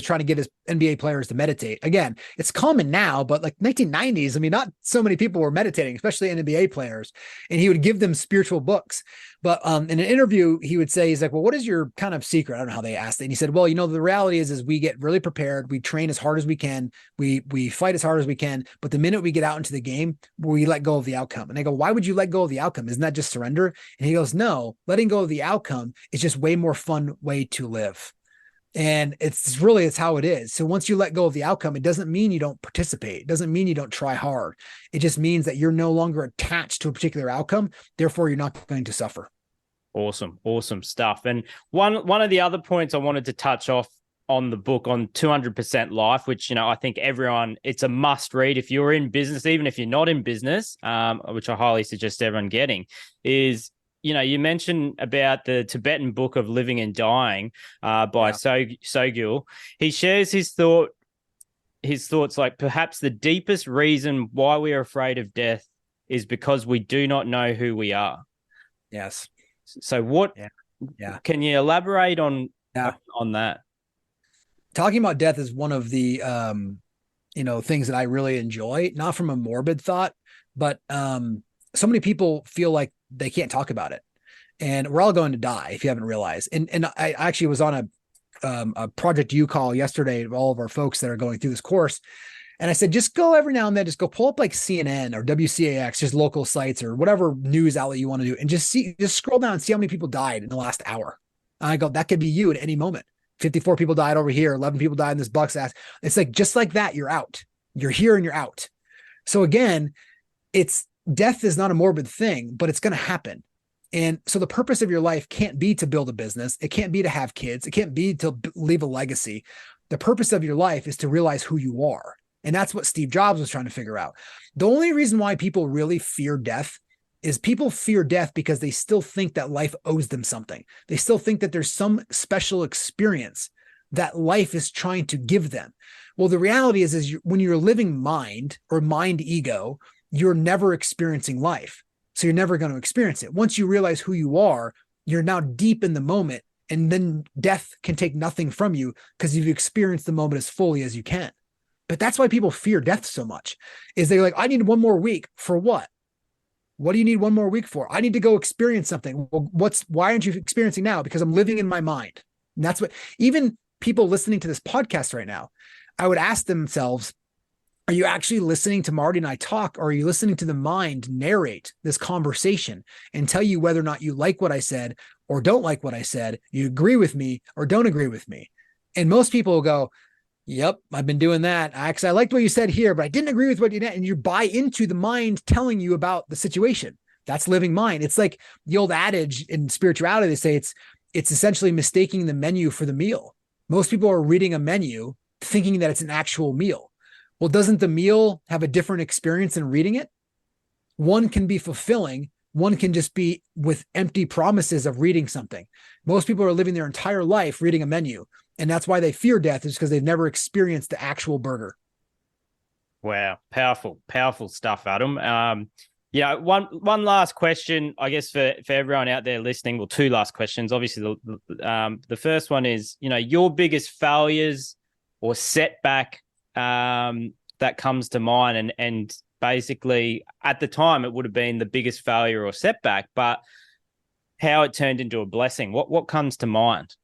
trying to get his NBA players to meditate. Again, it's common now, but like 1990s, I mean, not so many people were meditating, especially NBA players. And he would give them spiritual books. But in an interview, he would say, he's like, well, what is your kind of secret? I don't know how they asked it. And he said, well, the reality is we get really prepared. We train as hard as we can. We fight as hard as we can. But the minute we get out into the game, we let go of the outcome. And they go, why would you let go of the outcome? Isn't that just surrender? And he goes, no, letting go of the outcome is just way more fun way to live. And it's how it is. So once you let go of the outcome, it doesn't mean you don't participate. It doesn't mean you don't try hard. It just means that you're no longer attached to a particular outcome. Therefore, you're not going to suffer. Awesome stuff. And one of the other points I wanted to touch off on the book on 200% Life, which, I think it's a must read if you're in business, even if you're not in business, which I highly suggest everyone getting, is, you mentioned about the Tibetan book of Living and Dying by Sogyal. He shares his thoughts like, perhaps the deepest reason why we are afraid of death is because we do not know who we are. Yes. So what can you elaborate on that? Talking about death is one of the things that I really enjoy, not from a morbid thought, but so many people feel like they can't talk about it, and we're all going to die if you haven't realized. And I actually was on a Project U call yesterday of all of our folks that are going through this course. And I said, just go every now and then, just go pull up like CNN or WCAX, just local sites or whatever news outlet you want to do. And just scroll down and see how many people died in the last hour. And I go, that could be you at any moment. 54 people died over here. 11 people died in this Bucks ass. It's like, just like that, you're out. You're here and you're out. So again, death is not a morbid thing, but it's going to happen. And so the purpose of your life can't be to build a business. It can't be to have kids. It can't be to leave a legacy. The purpose of your life is to realize who you are. And that's what Steve Jobs was trying to figure out. The only reason why people really fear death is people fear death because they still think that life owes them something. They still think that there's some special experience that life is trying to give them. Well, the reality is when you're living mind or mind ego, you're never experiencing life. So you're never going to experience it. Once you realize who you are, you're now deep in the moment, and then death can take nothing from you because you've experienced the moment as fully as you can. But that's why people fear death so much, is they're like, I need one more week for what? What do you need one more week for? I need to go experience something. Well, why aren't you experiencing now? Because I'm living in my mind. And that's what, even people listening to this podcast right now, I would ask themselves, are you actually listening to Marty and I talk, or are you listening to the mind narrate this conversation and tell you whether or not you like what I said or don't like what I said, you agree with me or don't agree with me? And most people will go, yep, I've been doing that. Actually, I liked what you said here, but I didn't agree with what you did. And you buy into the mind telling you about the situation. That's living mind. It's like the old adage in spirituality. They say it's essentially mistaking the menu for the meal. Most people are reading a menu thinking that it's an actual meal. Well, doesn't the meal have a different experience than reading it? One can be fulfilling. One can just be with empty promises of reading something. Most people are living their entire life reading a menu. And that's why they fear death, is because they've never experienced the actual burger. Wow. Powerful stuff, Adam. One last question, I guess, for everyone out there listening. Well, two last questions. Obviously, the first one is, your biggest failures or setback that comes to mind. And basically, at the time, it would have been the biggest failure or setback, but how it turned into a blessing. What comes to mind?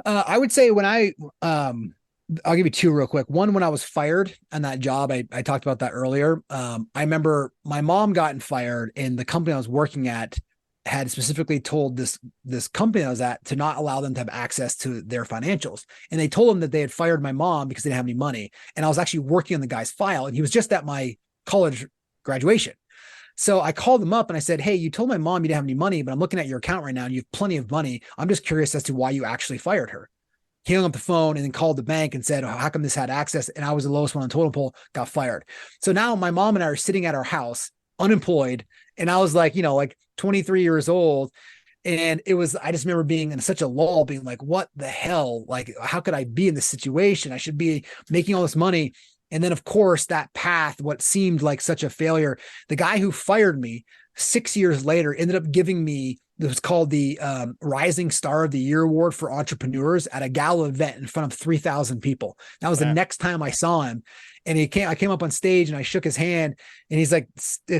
I would say when I'll give you two real quick. One, when I was fired on that job, I talked about that earlier. I remember my mom gotten fired, and the company I was working at had specifically told this company I was at to not allow them to have access to their financials. And they told them that they had fired my mom because they didn't have any money. And I was actually working on the guy's file, and he was just at my college graduation. So I called them up and I said, hey, you told my mom you didn't have any money, but I'm looking at your account right now and you have plenty of money. I'm just curious as to why you actually fired her. He hung up the phone and then called the bank and said, oh, how come this had access? And I was the lowest one on the totem pole, got fired. So now my mom and I are sitting at our house, unemployed. And I was like, like 23 years old. And I just remember being in such a lull, being like, what the hell? Like, how could I be in this situation? I should be making all this money. And then, of course, that path, what seemed like such a failure, the guy who fired me 6 years later ended up giving me, it was called the Rising Star of the Year Award for entrepreneurs at a gala event in front of 3,000 people. That was the next time I saw him. And I came up on stage and I shook his hand, and he's like, I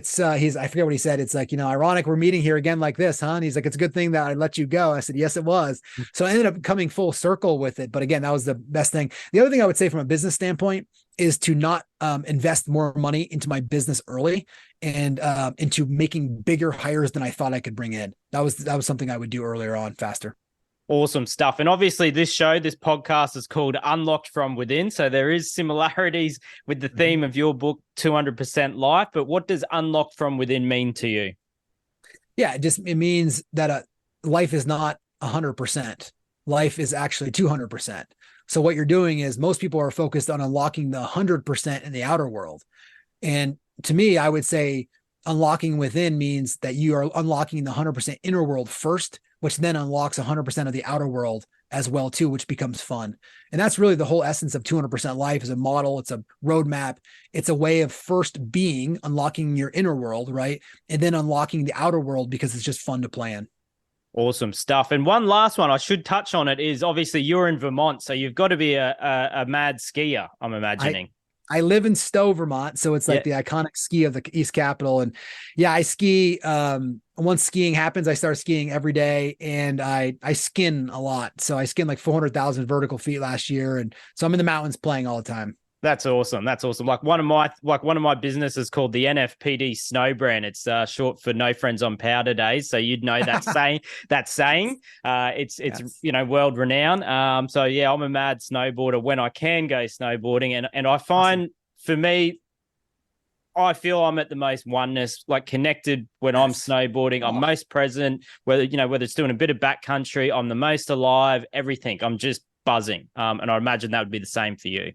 forget what he said. It's like, ironic we're meeting here again like this, huh? And he's like, it's a good thing that I let you go. I said, yes, it was. So I ended up coming full circle with it. But again, that was the best thing. The other thing I would say from a business standpoint is to not invest more money into my business early and into making bigger hires than I thought I could bring in. That was something I would do earlier on, faster. Awesome stuff. And obviously this podcast is called Unlocked from Within. So there is similarities with the theme of your book, 200% Life. But what does Unlocked from Within mean to you? Yeah, it means that life is not 100%. Life is actually 200%. So what you're doing is, most people are focused on unlocking the 100% in the outer world. And to me, I would say unlocking within means that you are unlocking the 100% inner world first, which then unlocks 100% of the outer world as well too, which becomes fun. And that's really the whole essence of 200% Life. Is a model. It's a roadmap. It's a way of first unlocking your inner world, right? And then unlocking the outer world, because it's just fun to play in. Awesome stuff. And one last one I should touch on it is, obviously you're in Vermont, so you've got to be a mad skier, I'm imagining. I live in Stowe, Vermont. So it's like the iconic ski of the East Capital. And I ski. Once skiing happens, I start skiing every day, and I skin a lot. So I skinned like 400,000 vertical feet last year. And so I'm in the mountains playing all the time. That's awesome. Like one of my businesses called the NFPD Snow Brand. It's short for No Friends on Powder Days. So you'd know that saying. It's yes. World renowned. So yeah, I'm a mad snowboarder when I can go snowboarding, and I find for me, I feel I'm at the most oneness, like connected when I'm snowboarding. I'm most present. Whether it's doing a bit of backcountry, I'm the most alive. Everything. I'm just buzzing. And I imagine that would be the same for you.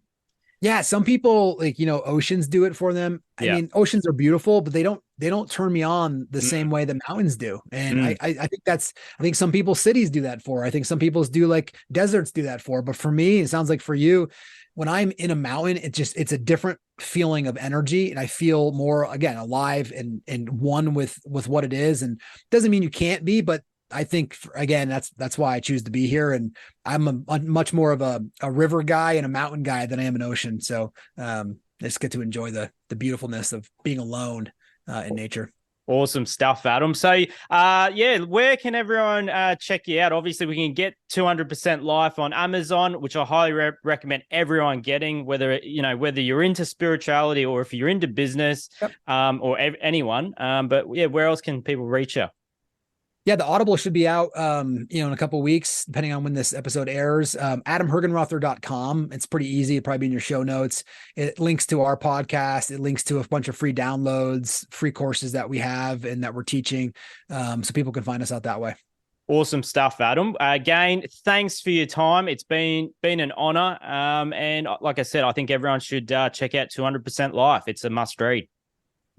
Yeah, some people oceans do it for them. I mean, oceans are beautiful, but they don't turn me on the same way that mountains do. And I think some people cities do that for. I think some people's do like deserts do that for. But for me, it sounds like for you, when I'm in a mountain, it's a different feeling of energy, and I feel more, again, alive and one with what it is. And doesn't mean you can't be, but I think, again, that's why I choose to be here. And I'm a much more of a river guy and a mountain guy than I am an ocean. So I just get to enjoy the beautifulness of being alone in nature. Awesome stuff, Adam. So, where can everyone check you out? Obviously, we can get 200% Life on Amazon, which I highly recommend everyone getting, whether you're into spirituality or if you're into business, yep. Or anyone. But yeah, where else can people reach you? Yeah, the Audible should be out, in a couple of weeks, depending on when this episode airs. AdamHergenrother.com. It's pretty easy. It'll probably be in your show notes. It links to our podcast. It links to a bunch of free downloads, free courses that we have and that we're teaching. So people can find us out that way. Awesome stuff, Adam. Again, thanks for your time. It's been an honor. And like I said, I think everyone should check out 200% Life. It's a must read.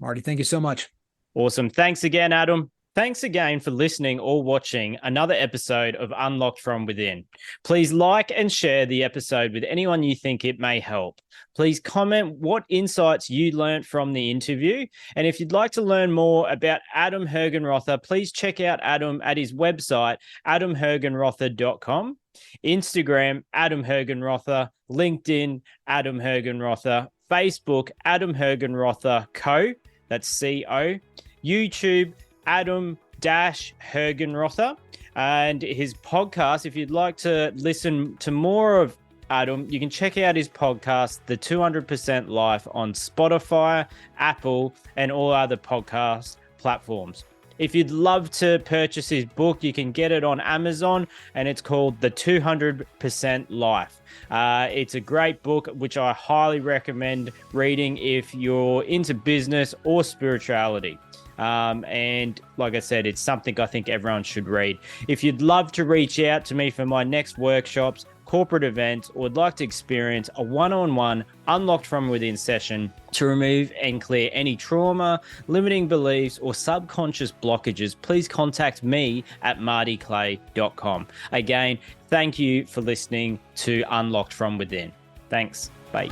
Marty, thank you so much. Awesome. Thanks again, Adam. Thanks again for listening or watching another episode of Unlocked from Within. Please like and share the episode with anyone you think it may help. Please comment what insights you learned from the interview. And if you'd like to learn more about Adam Hergenrother, please check out Adam at his website, adamhergenrother.com, Instagram, Adam Hergenrother, LinkedIn, Adam Hergenrother, Facebook, Adam Hergenrother Co. That's CO, YouTube, Adam-Hergenrother, and his podcast. If you'd like to listen to more of Adam, you can check out his podcast, The 200% Life, on Spotify, Apple, and all other podcast platforms. If you'd love to purchase his book, you can get it on Amazon, and it's called The 200% Life. It's a great book, which I highly recommend reading if you're into business or spirituality. And like I said, it's something I think everyone should read. If you'd love to reach out to me for my next workshops, corporate events, or would like to experience a one-on-one Unlocked from Within session to remove and clear any trauma, limiting beliefs, or subconscious blockages, please contact me at martyclay.com. Again, thank you for listening to Unlocked from Within. Thanks. Bye.